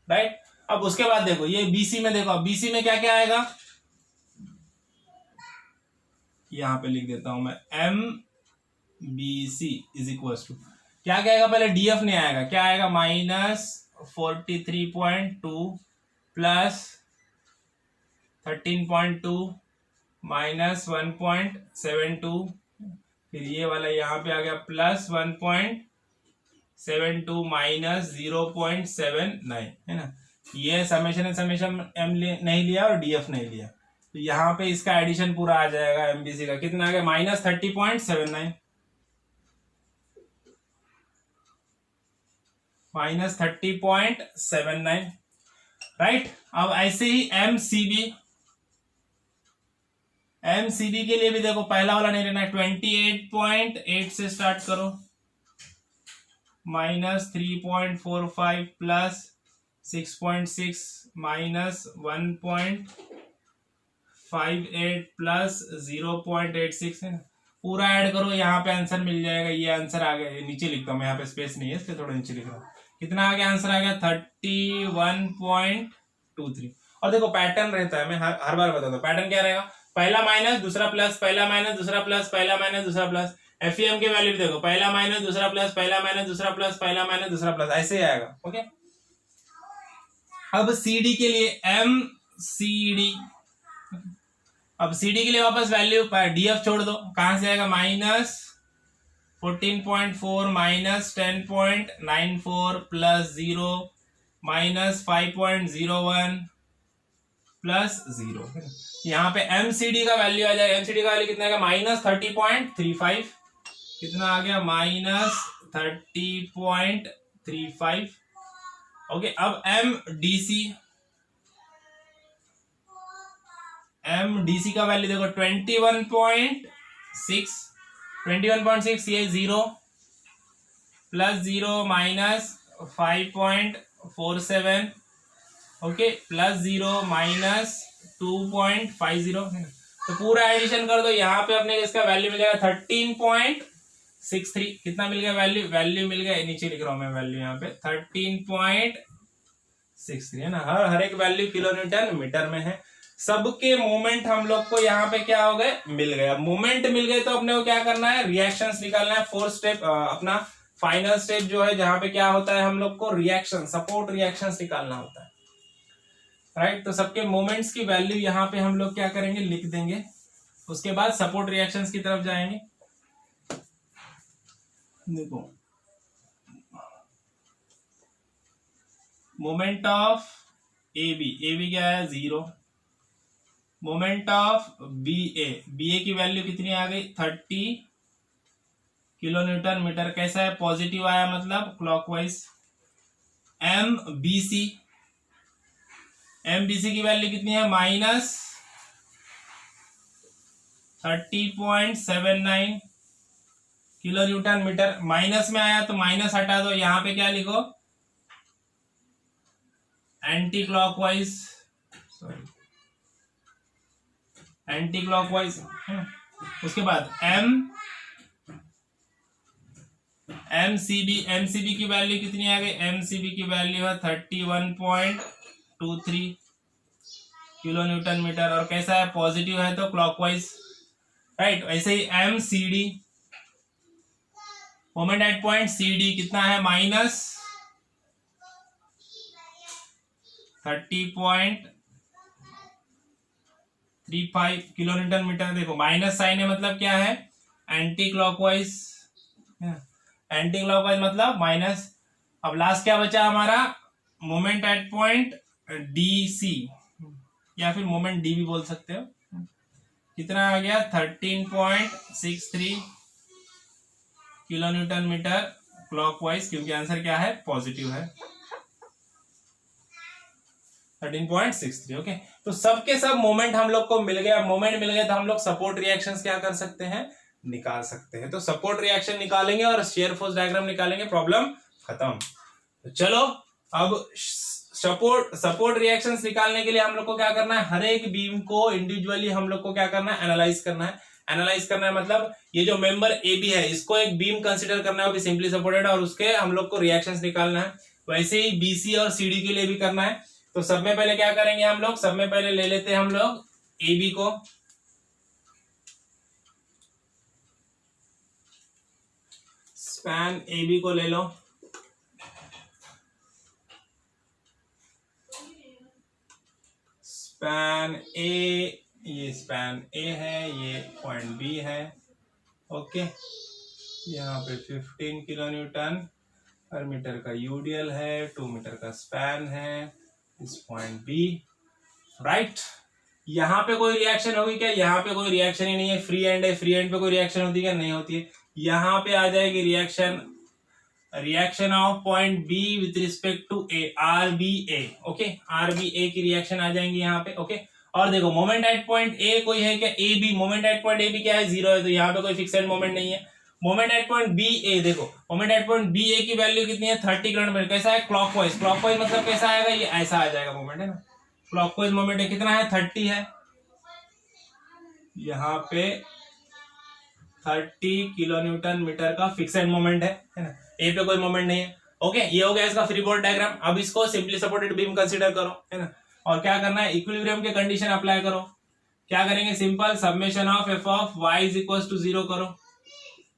राइट। अब उसके बाद देखो ये बीसी में, देखो बीसी में क्या क्या आएगा, यहां पे लिख देता हूं मैं, M B C is equal to क्या क्या आएगा, पहले डीएफ नहीं आएगा, क्या आएगा -43.2 प्लस 13.2 -1.72, फिर ये वाला यहाँ पे आ गया प्लस 1.72 माइनस 0.79 है ना। ये समेशन एम नहीं लिया और डीएफ नहीं लिया, तो यहाँ पे इसका एडिशन पूरा आ जाएगा एमबीसी का, कितना आ गया -30.79 -30.79, राइट। अब ऐसे ही एमसीबी के लिए भी देखो पहला वाला नहीं लेना है, 28.8 से स्टार्ट करो, -3.45 प्लस 6.6 माइनस 1.58 प्लस 0.86 है ना, पूरा ऐड करो, यहाँ पे आंसर मिल जाएगा। ये आंसर आ गया, नीचे लिखता हूँ मैं, यहाँ पे स्पेस नहीं है इसलिए थोड़ा नीचे लिख रहा हूँ। कितना आ गया, आंसर आ गया 31.23। और देखो पैटर्न रहता है, मैं हर बार बताता हूँ पैटर्न क्या रहेगा, पहला माइनस दूसरा प्लस, पहला माइनस दूसरा प्लस, पहला माइनस दूसरा प्लस। एफईएम की वैल्यू देखो, पहला माइनस दूसरा प्लस, पहला माइनस दूसरा प्लस, पहला माइनस दूसरा प्लस, ऐसे ही आएगा, ओके। अब सीडी के लिए एम सीडी, अब सीडी के लिए वापस वैल्यू डीएफ छोड़ दो, कहां से आएगा -14.4 माइनस 10.94 प्लस 0 माइनस 5.01 प्लस 0। यहाँ पे एमसीडी का वैल्यू आ जाएगा, एमसीडी का वैल्यू कितना आएगा -30.35, कितना आ गया -30.35, ओके। अब एमडीसी का वैल्यू देखो 21.6, ये 0 plus 0 minus 5.47, okay, plus 0 minus 2.50 है ना। तो पूरा एडिशन कर दो, यहाँ पे अपने इसका वैल्यू मिल जाएगा 13.63, कितना मिल गया वैल्यू मिल गया, नीचे लिख रहा हूं मैं वैल्यू यहाँ पे 13.63 है ना। हर एक वैल्यू किलो न्यूटन मीटर में है। सबके मोमेंट हम लोग को यहाँ पे क्या हो गए, मिल गए। अब मोमेंट मिल गए तो अपने को क्या करना है, रिएक्शंस निकालना है। 4 स्टेप अपना फाइनल स्टेप जो है, जहां पे क्या होता है, हम लोग को रिएक्शन, सपोर्ट रिएक्शंस निकालना होता है, राइट। तो सबके मोमेंट्स की वैल्यू यहाँ पे हम लोग क्या करेंगे, लिख देंगे। उसके बाद सपोर्ट रिएक्शंस की तरफ जाएंगे। देखो मोमेंट ऑफ ए बी क्या है 0, मोमेंट ऑफ बी ए की वैल्यू कितनी आ गई 30 किलो न्यूटन मीटर। कैसा है, पॉजिटिव आया, मतलब क्लॉकवाइज। एमबीसी की वैल्यू कितनी है -30.79 किलो न्यूटन मीटर। माइनस में आया तो माइनस हटा दो, यहां पे क्या लिखो, एंटी क्लॉकवाइज, एंटी क्लॉकवाइज। उसके बाद एमसीबी की वैल्यू कितनी आ गई, एमसीबी की वैल्यू है 31.23 किलो न्यूटन मीटर। और कैसा है, पॉजिटिव है तो क्लॉकवाइज, राइट। ऐसे ही MCD, moment at point CD कितना है -30.35 किलो न्यूटन मीटर। देखो माइनस साइन है, मतलब क्या है, एंटी क्लॉकवाइज, एंटी क्लॉकवाइज मतलब माइनस। अब लास्ट क्या बचा हमारा, moment at point D C, या फिर मोमेंट डी भी बोल सकते हो, कितना आ गया 13.63 किलो न्यूटन मीटर क्लॉकवाइज, क्योंकि आंसर क्या है पॉजिटिव है 13.63। ओके, तो सबके सब मोमेंट हम लोग को मिल गया, मोमेंट मिल गया तो हम लोग सपोर्ट रिएक्शंस क्या कर सकते हैं, निकाल सकते हैं। तो सपोर्ट रिएक्शन निकालेंगे और शेयर फोर्स डायग्राम निकालेंगे, प्रॉब्लम खत्म। तो चलो अब सपोर्ट रिएक्शंस निकालने के लिए हम लोग को क्या करना है, हर एक बीम को इंडिविजुअली हम लोग को क्या करना है, एनालाइज करना है। एनालाइज करना है मतलब ये जो मेंबर ए बी है इसको एक बीम कंसीडर करना है, वो भी सिंपली सपोर्टेड, और उसके हम लोग को रिएक्शंस निकालना है। वैसे ही बीसी और सीडी के लिए भी करना है। तो सब में पहले क्या करेंगे हम लोग, सब में पहले ले लेते हैं हम लोग ए बी को, स्पैन ए बी को ले लो। स्पैन ए, ये स्पैन ए है, ये पॉइंट बी है। ओके, यहाँ पे 15 किलो न्यूटन पर मीटर का यूडीएल है, 2 मीटर का स्पैन है इस पॉइंट बी, राइट। यहाँ पे कोई रिएक्शन होगी क्या, यहाँ पे कोई रिएक्शन ही नहीं है, फ्री एंड है, फ्री एंड पे कोई रिएक्शन होती है क्या, नहीं होती है। यहाँ पे आ जाएगी reaction of point B with respect to A, R B A. Okay, R B A की रिएक्शन आ जाएंगी यहाँ पे। ओके, और देखो मोमेंट एट पॉइंट ए कोई है क्या, A B, moment at point A B क्या है, 0 है, तो यहाँ पे कोई फिक्स्ड मोमेंट नहीं है। मोमेंट एट पॉइंट बी ए, देखो moment at point B A की वैल्यू कितनी है, 30 किलोमीटर। कैसा है, क्लॉकवाइज, क्लॉकवाइज मतलब कैसा आएगा, ये ऐसा आ जाएगा मोमेंट, है ना। क्लॉकवाइज मोमेंट है, कितना है 30 है, यहाँ पे 30 किलो न्यूटन मीटर का फिक्स्ड मोमेंट है ना, ए पे कोई मोमेंट नहीं है। ओके, ये हो गया इसका फ्री बॉडी डायग्राम। अब इसको सिंपली सपोर्टेड बीम कंसीडर करो, है ना, और क्या करना है, इक्विलिब्रियम के कंडीशन अप्लाई करो। क्या करेंगे, simple summation of F of Y is equal to 0 करो,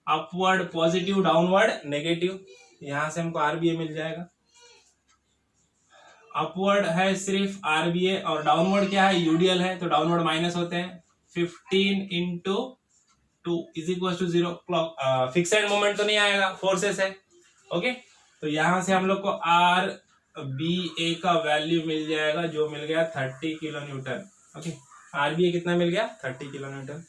अपवर्ड पॉजिटिव, डाउनवर्ड नेगेटिव, यहां से हमको आरबीए मिल जाएगा। अपवर्ड है सिर्फ आरबीए और डाउनवर्ड क्या है, यूडीएल है, तो डाउनवर्ड माइनस होते हैं। 15 into 2 is equal to 0। Clock fixed moment तो नहीं आएगा, फोर्सेस है। ओके, तो यहां से हम लोग को आर बी ए का वैल्यू मिल जाएगा, जो मिल गया 30 kilo newton. Okay, R B A कितना मिल गया, 30 किलो न्यूटन,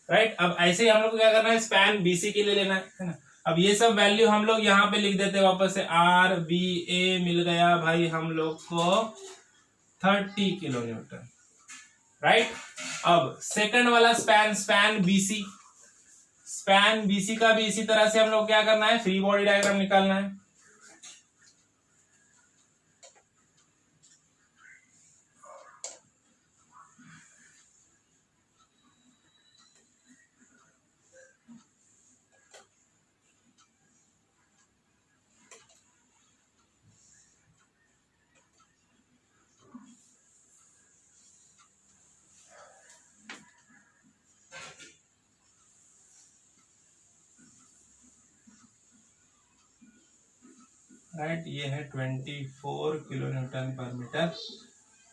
राइट। अब ऐसे ही हम लोग को क्या करना है, स्पैन बीसी के लिए लेना है ना। अब ये सब वैल्यू हम लोग यहाँ पे लिख देते हैं वापस से, आर बी ए मिल गया भाई हम लोग को 30 किलो न्यूटन, राइट। अब सेकंड वाला स्पैन बीसी, स्पैन बीसी का भी इसी तरह से हम लोग क्या करना है, फ्री बॉडी डायग्राम निकालना है। राइट, ये है 24 किलो न्यूटन पर मीटर,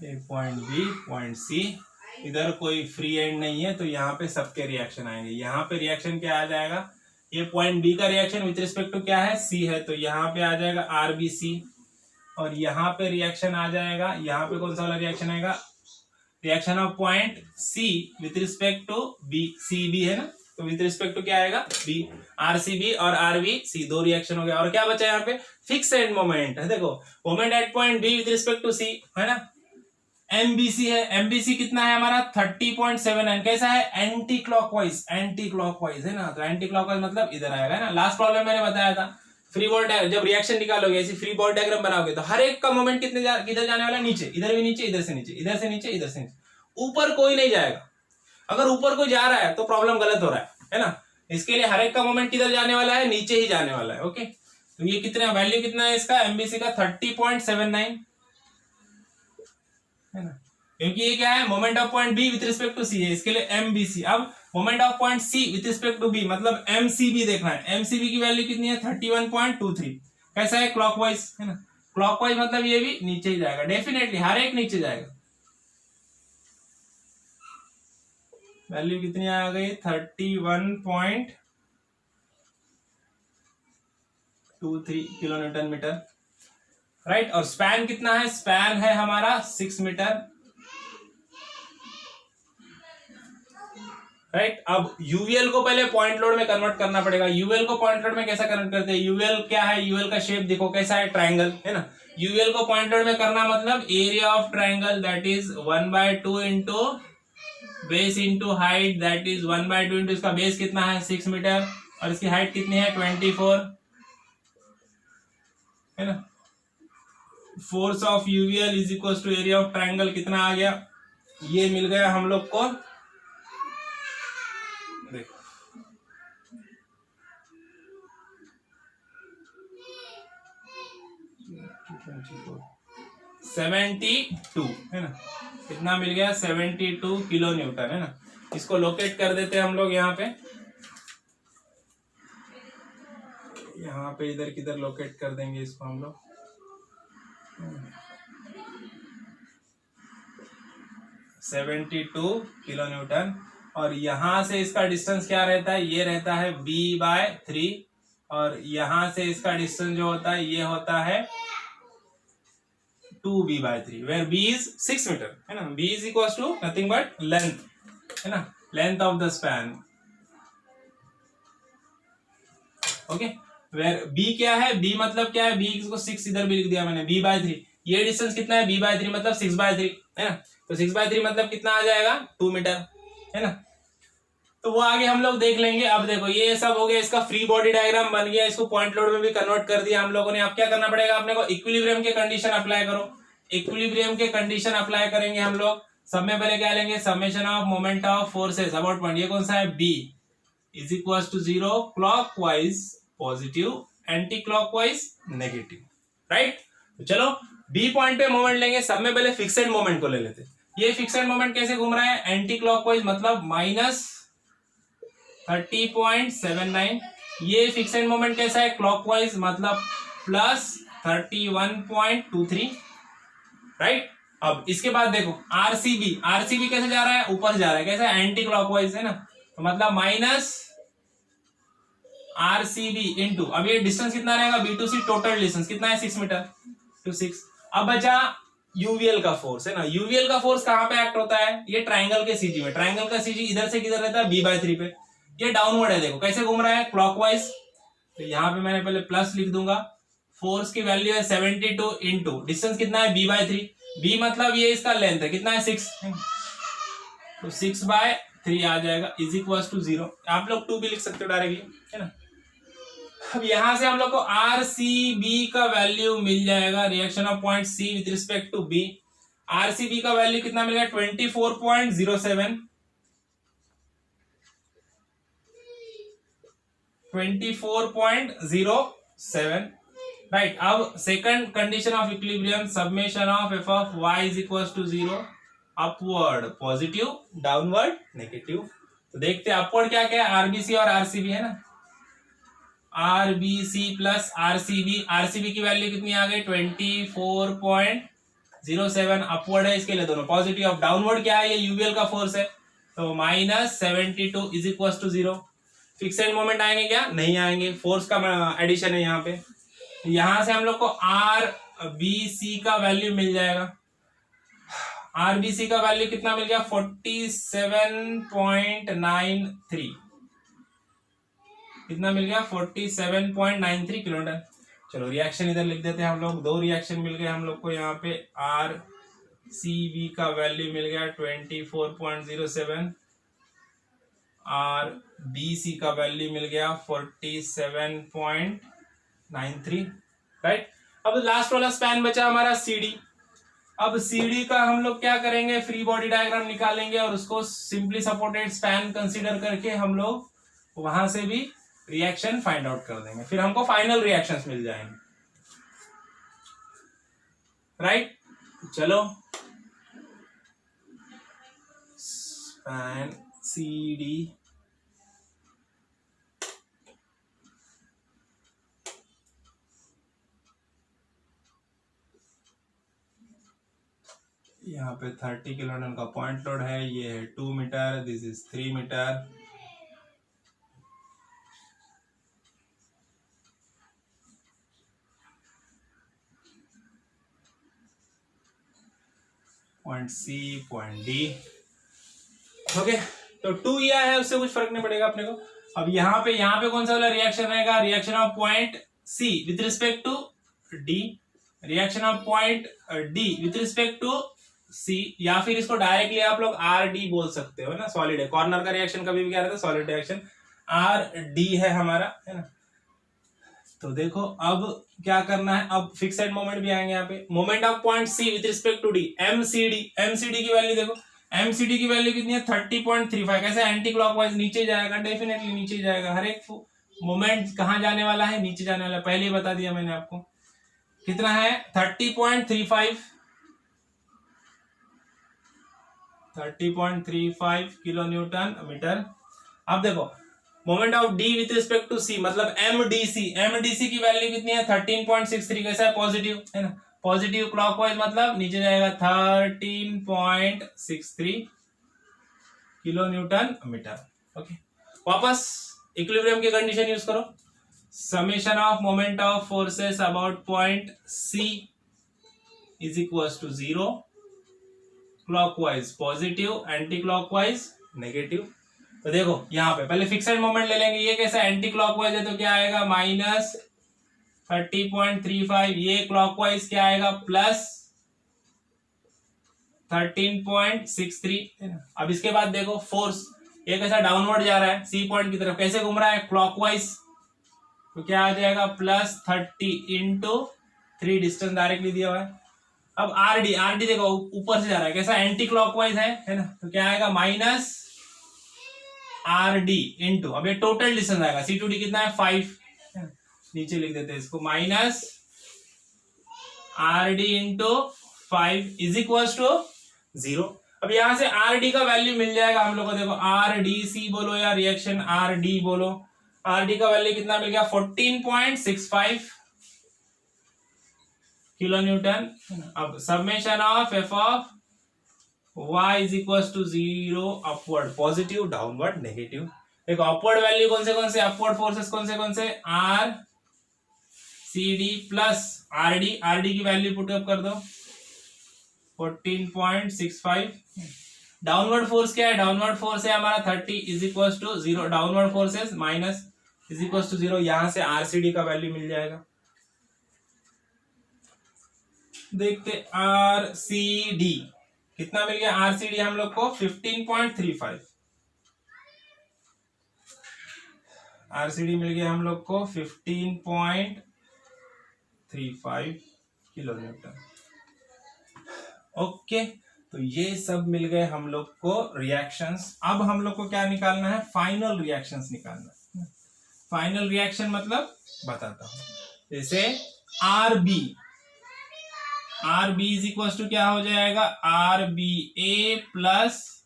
एक पॉइंट बी, पॉइंट सी। इधर कोई फ्री एंड नहीं है, तो यहाँ पे सबके रिएक्शन आएंगे। यहाँ पे रिएक्शन क्या आ जाएगा, ये पॉइंट बी का रिएक्शन विथ रिस्पेक्ट टू क्या है, सी है, तो यहाँ पे आ जाएगा आर बी सी। और यहाँ पे रिएक्शन आ जाएगा, यहाँ पे कौन सा वाला रिएक्शन आएगा, reaction of point C with respect to B, C B है ना, तो विथ रिस्पेक्ट टू क्या आएगा, बी, आर सी बी और आर बी सी, दो रिएक्शन हो गया। और क्या बचा यहाँ पे, फिक्स एंड मोमेंट है। देखो moment at point B with respect to C, है ना, एमबीसी है, एमबीसी कितना है हमारा 30.79, कैसा है, एंटी क्लॉकवाइज, एंटी क्लॉकवाइज है ना, तो एंटी क्लॉकवाइज मतलब इधर आएगा ना। लास्ट प्रॉब्लम मैंने बताया था, फ्री बॉडी डायग्राम जब रिएक्शन निकालोगे, ऐसी फ्री बॉडी डायग्राम बनाओगे तो हर एक का मोमेंट किधर जाने वाला है, नीचे, इधर भी नीचे, इधर से नीचे, इधर से नीचे, इधर से नीचे, ऊपर कोई नहीं जाएगा। अगर ऊपर कोई जा रहा है तो प्रॉब्लम गलत हो रहा है ना। इसके लिए हर एक का मोमेंट किधर जाने वाला है, नीचे ही जाने वाला है। ओके, तो ये कितना वैल्यू कितना है इसका, एमबीसी का 30.79 है ना, क्योंकि ये क्या है, moment of point B with respect to C है, इसके लिए एमबीसी। अब moment of point C with respect to B मतलब एमसीबी देखना है, एमसीबी की वैल्यू कितनी है 31.23, कैसा है, क्लॉकवाइज है ना, क्लॉकवाइज मतलब ये भी नीचे ही जाएगा, डेफिनेटली हर एक नीचे जाएगा। वैल्यू कितनी आ गई 31.23 किलो न्यूटन मीटर, राइट। और स्पैन कितना है, स्पैन है हमारा 6 मीटर, राइट। अब यूवीएल को पहले पॉइंट लोड में कन्वर्ट करना पड़ेगा। यूवीएल को पॉइंट लोड में कैसा कन्वर्ट करते हैं? यूवीएल क्या है? यूवीएल का शेप देखो कैसा है, ट्राइंगल है ना। यूवीएल को पॉइंट लोड में करना मतलब area of triangle that is 1/2 into base into height that is 1/2 into इसका बेस कितना है 6 मीटर और इसकी हाइट कितनी है 24 है ना। Force of UVL is equal to area of triangle कितना आ गया, ये मिल गया हम लोग को। देखो 72 है ना, कितना मिल गया 72 किलो न्यूटन है ना। इसको लोकेट कर देते हैं हम लोग यहाँ पे इधर किधर लोकेट कर देंगे इसको हम लोग। 72 किलो न्यूटन और यहां से इसका डिस्टेंस क्या रहता है, ये रहता है b/3 और यहां से इसका डिस्टेंस जो होता है ये होता है 2b/3 where b is 6 metre है ना। b is equals to nothing but length है ना, length of the span. Okay, where b क्या है, b मतलब क्या है, b को 6 इधर भी लिख दिया मैंने, b/3। ये डिस्टेंस कितना है b/3 मतलब 6/3 है ना, तो 6/3 मतलब कितना आ जाएगा 2 मीटर है ना। तो वो आगे हम लोग देख लेंगे। अब देखो ये सब हो गया, इसका फ्री बॉडी डायग्राम बन गया, इसको पॉइंट लोड में भी कन्वर्ट कर दिया हम लोगों ने। अब क्या करना पड़ेगा अपने को, इक्विलिब्रियम के कंडीशन अप्लाई करो। इक्विलिब्रियम के कंडीशन अप्लाई करेंगे हम लोग। सब में पहले क्या लेंगे, summation of moment of forces about point, ये कौन सा है b is equal to 0 clockwise positive anti clockwise negative, right. तो चलो b पॉइंट पे मोमेंट लेंगे। सब में पहले फिक्सेड मोमेंट को ले लेते। ये फिक्सेड मोमेंट कैसे घूम रहा है, एंटी क्लॉकवाइज मतलब -30.79। ये फिक्सेड मोमेंट कैसा है, क्लॉकवाइज मतलब +31.23, राइट। अब इसके बाद देखो आरसीबी कैसे जा रहा है, ऊपर जा रहा है, कैसा एंटी क्लॉकवाइज है ना, तो मतलब माइनस आरसीबी इंटू, अब ये डिस्टेंस कितना रहेगा B to C, total distance कितना है 6 मीटर टू 6। अब बचा यूवीएल का फोर्स है ना। यूवीएल का फोर्स कहां पे एक्ट होता है, ये ट्राइंगल के सीजी में। ट्राइंगल का सीजी इधर से किधर रहता है b/3 पे। ये डाउनवर्ड है, देखो कैसे घूम रहा है क्लॉकवाइज। तो यहां पे मैंने पहले प्लस लिख दूंगा। फोर्स की वैल्यू है 72 इंटू डिस्टेंस कितना है b/3, b मतलब ये इसका लेंथ है, कितना है 6, तो 6/3 आ जाएगा इज इक्वल टू 0। आप लोग 2 भी लिख सकते हो डायरेक्टली है ना। अब यहां से हम लोग को आरसीबी का वैल्यू मिल जाएगा, reaction of point C with respect to B. RCB का वैल्यू कितना मिलेगा 24.07, 24.07, राइट। अब second condition of equilibrium, summation of F of Y is equal to 0, upward positive downward negative. तो देखते हैं अपवर्ड क्या क्या है, आरबीसी और आरसीबी है ना। आरबीसी प्लस आरसीबी की वैल्यू कितनी आ गई 24.07, अपवर्ड है इसके लिए दोनों पॉजिटिव। अब डाउनवर्ड क्या है, ये यूवीएल का फोर्स है, तो -72 is equal to 0। Fixed moment आएंगे क्या, नहीं आएंगे, फोर्स का एडिशन है यहाँ पे। यहां से हम लोग को आरबीसी का वैल्यू मिल जाएगा। आरबीसी का वैल्यू कितना मिल गया 47.93, कितना मिल गया 47.93 किलोमीटर। चलो रिएक्शन इधर लिख देते हैं हम लोग। 2 रिएक्शन मिल गए हम लोग को यहाँ पे। आरसीबी का वैल्यू मिल गया 24.07, आरबीसी का वैल्यू मिल गया 47.93, राइट। अब लास्ट वाला स्पैन बचा हमारा सीडी। अब सीडी का हम लोग क्या करेंगे, फ्री बॉडी डायग्राम निकालेंगे और उसको सिंपली सपोर्टेड स्पैन कंसीडर करके हम लोग वहां से भी रिएक्शन फाइंड आउट कर देंगे, फिर हमको फाइनल रिएक्शंस मिल जाएंगे, राइट। चलो स्पैन सीडी, यहाँ पे 30 किलोन्यूटन का पॉइंट लोड है, ये है 2 metre, this is 3 metre. Point C, point D, okay. तो 2 या है उससे कुछ फर्क नहीं पड़ेगा अपने को। अब यहाँ पे कौन सा वाला रिएक्शन रहेगा, reaction of point C with respect to D, reaction of point D with respect to C, या फिर इसको डायरेक्टली आप लोग आर डी बोल सकते हो ना, सॉलिड है, कॉर्नर का रिएक्शन कभी भी क्या रहता है, सॉलिड रिएक्शन, आर डी है हमारा, है ना। तो देखो अब क्या करना है, अब फिक्स्ड मोमेंट भी आएंगे यहाँ पे, moment of point C with respect to D, MCD की वैल्यू देखो, एमसीडी की वैल्यू कितनी है 30.35, कैसे एंटी क्लॉकवाइज नीचे जाएगा, डेफिनेटली नीचे जाएगा, हर एक मोमेंट कहां जाने वाला है, नीचे जाने वाला है, पहले ही बता दिया मैंने आपको। कितना है 30.35 किलो न्यूटन मीटर। अब देखो moment of D with respect to C, मतलब एमडीसी की वैल्यू कितनी है 13.63, कैसा है पॉजिटिव, है ना, पॉजिटिव क्लॉकवाइज मतलब नीचे जाएगा 13.63 किलो न्यूटन मीटर। ओके, वापस इक्विलिब्रियम की कंडीशन यूज करो, summation of moment of forces about point C is equal to 0, clockwise positive, anti clockwise negative. तो देखो यहाँ पे पहले फिक्स्ड मोमेंट ले लेंगे, ये कैसा एंटी क्लॉकवाइज है तो क्या आएगा माइनस 30.35, ये क्लॉकवाइज क्या आएगा प्लस 13.63, है ना। अब इसके बाद देखो फोर्स, ये कैसा डाउनवर्ड जा रहा है सी पॉइंट की तरफ, कैसे घूम रहा है क्लॉकवाइज, तो क्या आ जाएगा प्लस 30 इंटू 3, डिस्टेंस डायरेक्टली दिया हुआ है। अब आरडी देखो ऊपर से जा रहा है, कैसा एंटी क्लॉकवाइज है ना, तो क्या आएगा माइनस आरडी इंटू, अब ये टोटल डिस्टेंस आएगा, सी टू डी कितना है 5, नीचे लिख देते हैं इसको, minus RD into 5 is equal to 0। अब यहां से आरडी का वैल्यू मिल जाएगा हम लोग को, देखो आरडीसी बोलो या रिएक्शन आरडी बोलो, आरडी का वैल्यू कितना मिल गया 14.65 किलो न्यूटन। अब summation of F of y is equal to 0, upward positive, downward negative. देखो अपवर्ड वैल्यू कौन से अपवर्ड फोर्सेस कौन से R C D plus RD की वैल्यू पुटअप कर दो 14.65। डाउनवर्ड फोर्स क्या है, डाउनवर्ड फोर्स है हमारा 30 is equal to 0, downward forces minus is equal to 0, यहां से आरसीडी का वैल्यू मिल जाएगा। देखते आरसीडी कितना मिल गया, आरसीडी हम लोग को 15.35, आरसीडी मिल गया हम लोग को 15.35 किलो न्यूटन। ओके, तो ये सब मिल गए हम लोग को रिएक्शंस। अब हम लोग को क्या निकालना है, फाइनल रिएक्शंस निकालना है। फाइनल रिएक्शन मतलब बताता हूं, जैसे आरबी इज इक्वल टू क्या हो जाएगा, आरबी ए प्लस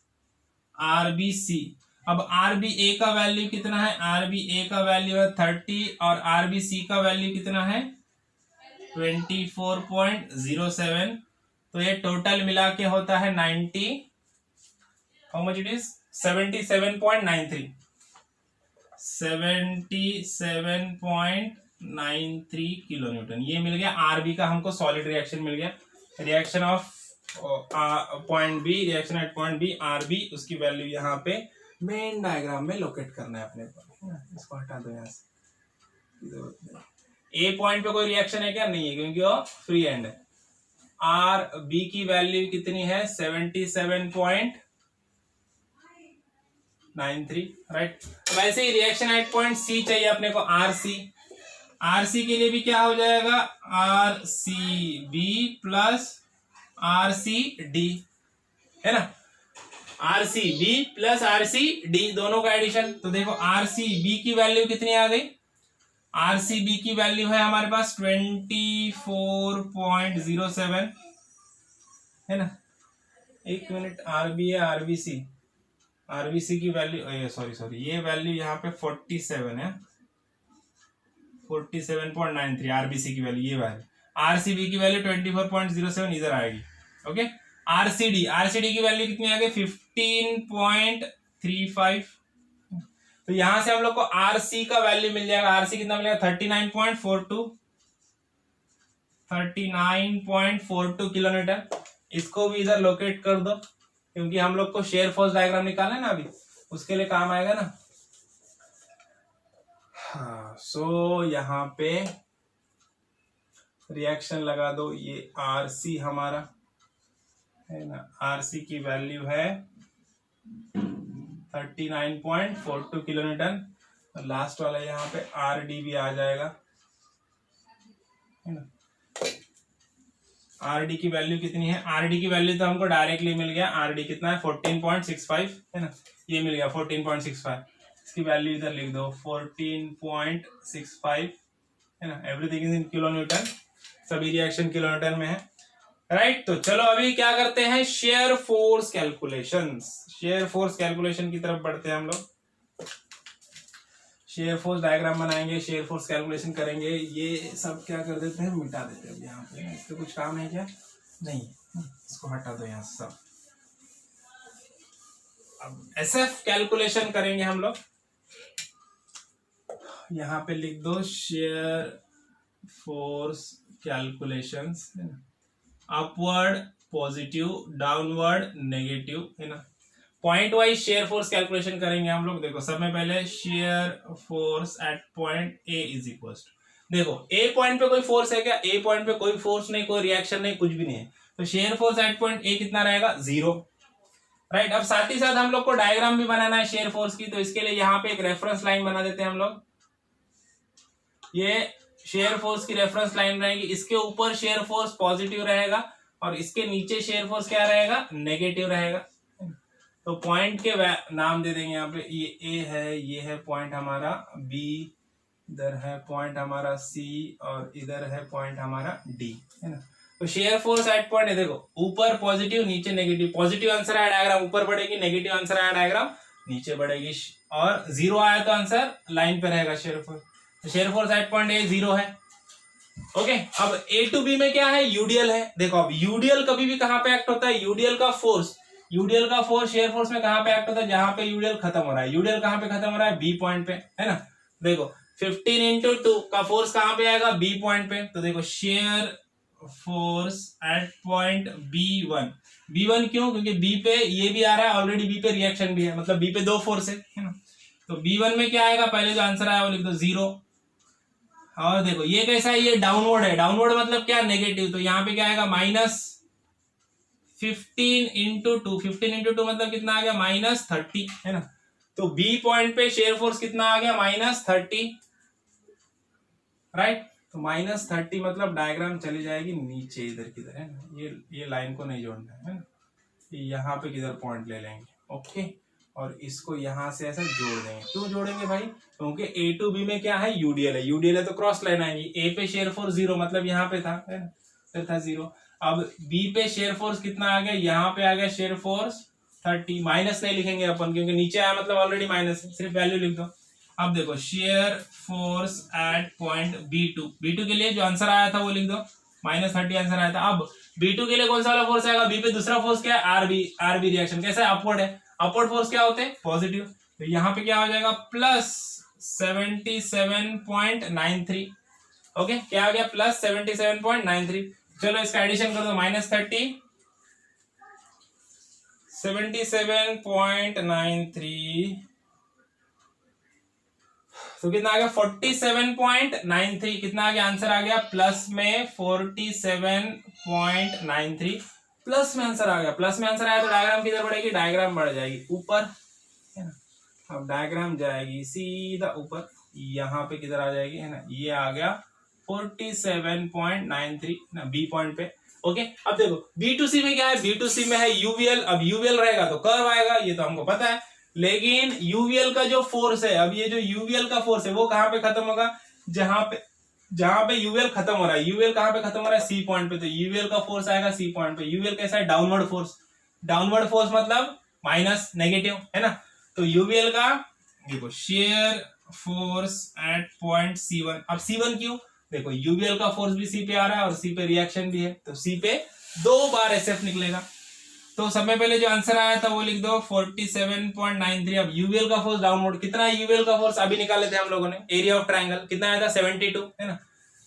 आरबी सी। अब आरबी ए का वैल्यू कितना है, आरबी ए का वैल्यू है 30 और आरबी सी का वैल्यू कितना है 24.07, तो ये टोटल मिला के होता है 90, how much it is 77.93, 77.93 kilo Newton. ये मिल गया आरबी का हमको सॉलिड रिएक्शन मिल गया, reaction of point B, reaction at point B RB, उसकी वैल्यू यहाँ पे मेन डायग्राम में लोकेट करना है अपने को। इसको हटा दो यहाँ से, ए पॉइंट पे कोई रिएक्शन है क्या, नहीं है क्योंकि वो फ्री एंड है। आर बी की वैल्यू कितनी है 77.93, राइट। वैसे ही रिएक्शन एट पॉइंट सी चाहिए अपने को, आरसी के लिए भी क्या हो जाएगा, R C B plus R C D, है ना, R C B plus R C D दोनों का एडिशन। तो देखो आर सी बी की वैल्यू कितनी आ गई, आर सी बी की वैल्यू है हमारे पास 24.07, है ना। एक मिनट, आरबी है आरबीसी की वैल्यू सॉरी ये वैल्यू यहाँ पे 47 है, 47.93 आरबीसी की वैल्यू, ये वैल्यू आरसीबी की वैल्यू 24.07 इधर आएगी। ओके, आरसीडी की वैल्यू कितनी आ गई 15.35। तो यहां से हम लोग को आरसी का वैल्यू मिल जाएगा, आरसी कितना मिलेगा 39.42 किलो न्यूटन। इसको भी इधर लोकेट कर दो क्योंकि हम लोग को शेयर फोर्स डायग्राम निकालना है ना अभी, उसके लिए काम आएगा ना। हाँ, सो यहाँ पे रिएक्शन लगा दो, ये आरसी हमारा है ना, आरसी की वैल्यू है 39.42 किलोन्यूटन। लास्ट वाला यहाँ पे आरडी भी आ जाएगा है ना। आरडी की वैल्यू कितनी है, आरडी की वैल्यू तो हमको डायरेक्टली मिल गया, आरडी कितना है 14.65 है ना, ये मिल गया 14.65। इसकी वैल्यू इधर लिख दो 14.65 है ना। एवरीथिंग इज इन किलोन्यूटन, सभी रिएक्शन किलोन्यूटन में है, राइट। तो चलो अभी क्या करते हैं, shear force calculations. Shear force calculation की तरफ बढ़ते हैं हम लोग। शेयर फोर्स डायग्राम बनाएंगे, शेयर फोर्स कैलकुलेशन करेंगे। ये सब क्या कर देते हैं, मिटा देते हैं यहाँ पे, इसका कुछ काम है क्या, नहीं, इसको हटा दो यहाँ से सब। अब एसएफ कैलकुलेशन करेंगे हम लोग, यहाँ पे लिख दो शेयर फोर्स कैलकुलेशंस है ना। अपवर्ड पॉजिटिव, डाउनवर्ड नेगेटिव है ना। Point wise shear force calculation करेंगे हम लोग। देखो सब में पहले share force at point A is equal, देखो ए पॉइंट पे कोई फोर्स है क्या, ए पॉइंट पे कोई फोर्स नहीं, कोई रिएक्शन नहीं, कुछ भी नहीं है, तो शेयर फोर्स एट पॉइंट ए कितना रहेगा, 0, राइट। अब साथ ही साथ हम लोग को डायग्राम भी बनाना है शेयर फोर्स की, तो इसके लिए यहाँ पे एक रेफरेंस लाइन बना देते हैं हम लोग। ये शेयर फोर्स की रेफरेंस लाइन रहेगी, इसके ऊपर शेयर फोर्स पॉजिटिव रहेगा और इसके नीचे शेयर फोर्स क्या रहेगा, नेगेटिव रहेगा। तो पॉइंट के नाम दे देंगे यहाँ पे, ये ए है, ये है पॉइंट हमारा बी, इधर है पॉइंट हमारा सी और इधर है पॉइंट हमारा डी है ना। तो शेयर फोर्स एट पॉइंट है, देखो ऊपर पॉजिटिव नीचे नेगेटिव, पॉजिटिव आंसर आया डायग्राम ऊपर बढ़ेगी, नेगेटिव आंसर आया डायग्राम नीचे बढ़ेगी, और 0 आया तो आंसर लाइन पे रहेगा शेयर फोर्स। तो शेयर फोर्स एट पॉइंट ए 0 है, ओके। अब ए टू बी में क्या है, यूडीएल है। देखो अब यूडीएल कभी भी कहां पे एक्ट होता है, यूडीएल का फोर्स शेयर फोर्स में कहां पे एक्ट होता है, जहां पे यूडीएल खत्म हो रहा है। यूडीएल कहां पे खत्म हो रहा है, बी पॉइंट पे है ना। देखो 15 इंटू 2 का फोर्स कहां पे आएगा, बी पॉइंट पे। तो देखो share force at point B1 क्यों, क्योंकि बी पे ये भी आ रहा है ऑलरेडी, बी पे रिएक्शन भी है, मतलब बी पे 2 फोर्स है ना। तो B1 में क्या आएगा, पहले जो आंसर आया वो लिख दो 0। और देखो ये कैसा है, ये डाउनवर्ड है, डाउनवर्ड मतलब क्या, नेगेटिव। तो यहाँ पे क्या आएगा, -15 इंटू 2, 15 इंटू 2 मतलब कितना आ गया, -30 है ना। तो बी पॉइंट पे शेयर फोर्स कितना आ गया, -30, राइट। तो -30 मतलब डायग्राम चली जाएगी नीचे इधर किधर है ना, ये लाइन को नहीं जोड़ना है ना, यहाँ पे किधर पॉइंट ले लेंगे, ओके। और इसको यहाँ से ऐसा जोड़ देंगे। क्यों जोड़ेंगे भाई, क्योंकि ए टू बी में क्या है, यूडीएल है, यूडीएल है तो क्रॉस लाइन आएगी। ए पे शेयर फोर्स 0 मतलब यहाँ पे था है ना, फिर था 0। अब बी पे शेयर फोर्स कितना आ गया, यहाँ पे आ गया शेयर फोर्स 30, माइनस नहीं लिखेंगे अपन क्योंकि नीचे आया मतलब ऑलरेडी माइनस है, सिर्फ वैल्यू लिख दो। अब देखो share force at point B2 के लिए जो आंसर आया था वो लिख दो, -30 आंसर आया था। अब B2 के लिए कौन सा वाला फोर्स आएगा, बी पे दूसरा फोर्स क्या है, आरबी रिएक्शन कैसा है, अपवर्ड है। अपवर्ड फोर्स क्या होते हैं, पॉजिटिव। तो यहाँ पे क्या हो जाएगा, +77.93, ओके। क्या आ गया, +77.93। चलो इसका एडिशन कर दो, -30, 77.93, तो कितना आ गया, 47.93। कितना आ गया, आंसर आ गया प्लस में 47.93, प्लस में आंसर आ गया। प्लस में आंसर आया तो डायग्राम किधर बढ़ेगी, डायग्राम बढ़ जाएगी ऊपर है ना। अब डायग्राम जाएगी सीधा ऊपर, यहाँ पे किधर आ जाएगी है ना, ये आ गया 47.93 ना, बी पॉइंट पे, ओके। अब देखो B2C में क्या है, B2C में है यूवीएल। अब यूवीएल रहेगा तो कर्व आएगा, ये तो हमको पता है। लेकिन यूवीएल का जो फोर्स है, अब ये जो यूवीएल का फोर्स है वो कहां पे खत्म होगा, जहां पे यूवीएल खत्म हो रहा है। यूवीएल कहां पे खत्म हो रहा है, सी पॉइंट पे। तो यूवीएल का फोर्स आएगा सी पॉइंट पे। यूवीएल कैसा है, डाउनवर्ड फोर्स। डाउनवर्ड फोर्स मतलब माइनस, नेगेटिव है ना। तो यूवीएल का देखो share force at point C1। अब C1 क्यों, देखो यूवीएल का फोर्स भी सी पे आ रहा है और सी पे रिएक्शन भी है, तो सी पे 2 बार एसएफ निकलेगा। तो समय पहले जो आंसर आया था वो लिख दो 47.93। अब यूवीएल का फोर्स डाउनवर्ड, कितना है यूवीएल का फोर्स, अभी निकाले थे हम लोगों ने, एरिया ऑफ ट्रायंगल कितना आया था, 72 है ना।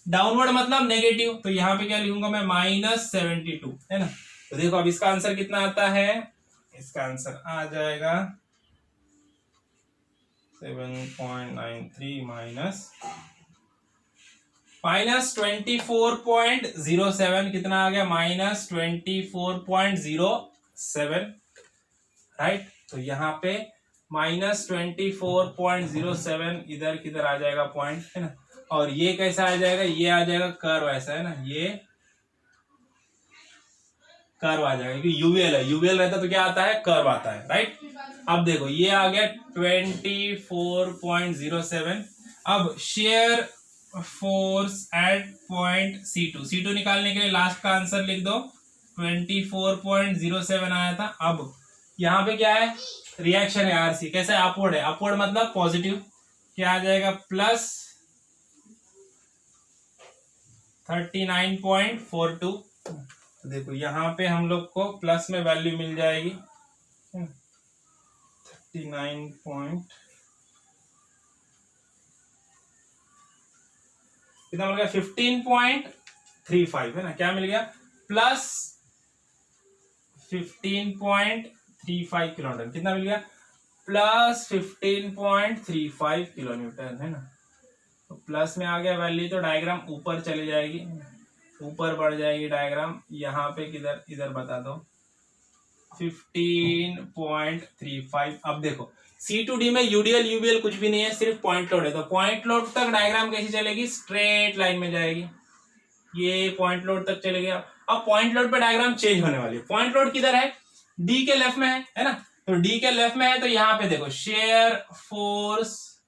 डाउनवर्ड मतलब नेगेटिव, तो यहाँ पे क्या लिखूंगा मैं, -72 है ना। तो देखो अब इसका आंसर कितना आता है, इसका आंसर आ जाएगा 7.93 माइनस 24.07 कितना आ गया, माइनस 24.07, राइट। तो यहाँ पे माइनस 24.07 इधर किधर आ जाएगा पॉइंट, है ना। और ये कैसा आ जाएगा, ये आ जाएगा कर्व, ऐसा है ना, ये कर्व आ जाएगा क्योंकि यूवीएल है, यूवीएल रहता तो क्या आता है, कर्व आता है, राइट। अब देखो ये आ गया 24.07। अब share force at point C2 निकालने के लिए लास्ट का आंसर लिख दो, 24.07 आया था। अब यहाँ पे क्या है, रिएक्शन है RC, कैसा है, अपवर्ड है, अपवर्ड मतलब पॉजिटिव, क्या आ जाएगा, प्लस 39.42। देखो यहाँ पे हम लोग को प्लस में वैल्यू मिल जाएगी 39 कितना मिल गया, 15.35 है ना, क्या मिल गया, प्लस 15.35 किलोमीटर, कितना मिल गया, प्लस 15.35 किलोमीटर, है ना। तो प्लस में आ गया वैल्यू, तो डायग्राम ऊपर चली जाएगी, ऊपर बढ़ जाएगी डायग्राम। यहाँ पे किधर, इधर बता दो, 15.35। अब देखो C2D में यूडीएल यूबीएल कुछ भी नहीं है, सिर्फ पॉइंट लोड है, तो पॉइंट लोड तक डायग्राम कैसी चलेगी, स्ट्रेट लाइन में जाएगी, ये पॉइंट लोड तक चले गया। अब पॉइंट लोड पे डायग्राम चेंज होने वाली है। पॉइंट लोड किधर है, डी के लेफ्ट में है ना, तो डी के लेफ्ट में है, तो यहाँ पे देखो share force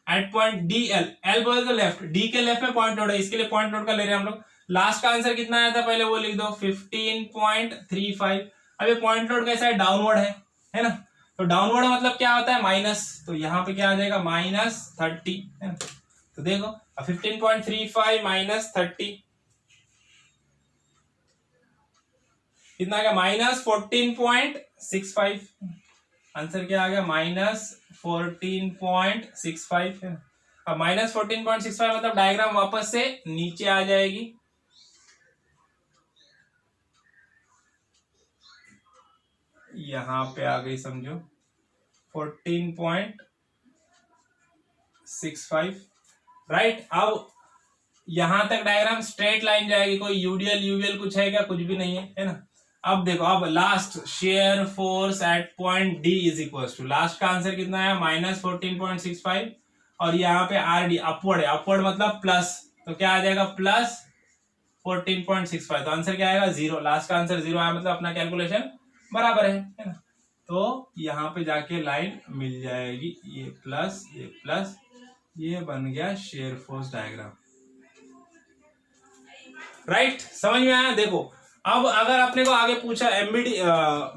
at point D L, L बोल तो लेफ्ट, डी के लेफ्ट में पॉइंट लोड है, इसके लिए पॉइंट लोड का ले रहे हैं हम लोग। लास्ट का आंसर कितना आया था, पहले वो लिख दो, 15.35। अब ये पॉइंट लोड कैसा है, डाउनवर्ड है ना, तो डाउनवर्ड मतलब क्या होता है, माइनस, तो यहाँ पे क्या आ जाएगा, -30, है ना। तो देखो 15.35 माइनस 30 कितना आ गया, -14.65। आंसर क्या आ गया, -14.65 है। अब -14.65 मतलब डायग्राम वापस से नीचे आ जाएगी, यहां पे आ गई, समझो 14.65, राइट। अब यहां तक डायग्राम स्ट्रेट लाइन जाएगी, कोई यूडीएल यूवीएल कुछ है क्या, कुछ भी नहीं है ना। अब देखो, अब last shear force at point D is equal to, last का आंसर कितना है, -14.65, और यहाँ पे आर डी अपवर्ड है, अपवर्ड मतलब प्लस, तो क्या आ जाएगा, प्लस 14.65, तो आंसर क्या आएगा, 0। लास्ट का आंसर 0 आया, मतलब अपना कैलकुलेशन बराबर है ना। तो यहाँ पे जाके लाइन मिल जाएगी, ये प्लस, ये बन गया शेयर फोर्स डायग्राम, राइट। समझ में आया। देखो अब अगर अपने को आगे पूछा एमबीडी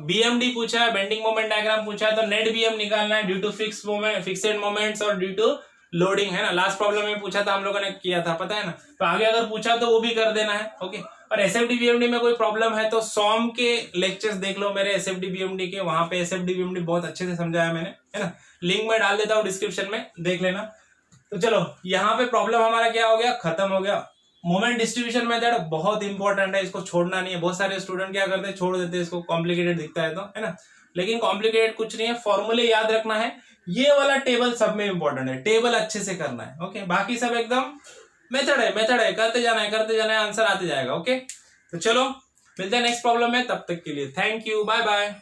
बीएमडी पूछा है, बेंडिंग मोमेंट डायग्राम पूछा है, तो नेट बीएम निकालना है, due to fix moment, fixed moments और ड्यू टू लोडिंग, है ना। लास्ट प्रॉब्लम में पूछा था, हम लोगों ने किया था, पता है ना। तो आगे अगर पूछा तो वो भी कर देना है, ओके। और एसएफडी बीएमडी में कोई प्रॉब्लम है तो सॉम के लेक्चर्स देख लो मेरे एसएफडी बीएमडी के, वहां पे एसएफडी बीएमडी बहुत अच्छे से समझाया मैंने, है ना। लिंक में डाल देता हूँ डिस्क्रिप्शन में, देख लेना। तो चलो यहाँ पे प्रॉब्लम हमारा क्या हो गया, खत्म हो गया। मोमेंट डिस्ट्रीब्यूशन मेथड बहुत इंपॉर्टेंट है, इसको छोड़ना नहीं है। बहुत सारे स्टूडेंट क्या करते हैं, छोड़ देते हैं इसको, कॉम्प्लिकेटेड दिखता है तो, है ना। लेकिन कॉम्प्लिकेटेड कुछ नहीं है, फॉर्मूले याद रखना है। ये वाला टेबल सब में इंपॉर्टेंट है, टेबल अच्छे से करना है, ओके। बाकी सब एकदम मेथड है, करते जाना है, आंसर आते जाएगा, ओके। तो चलो मिलते हैं नेक्स्ट प्रॉब्लम में, तब तक के लिए थैंक यू, बाय बाय।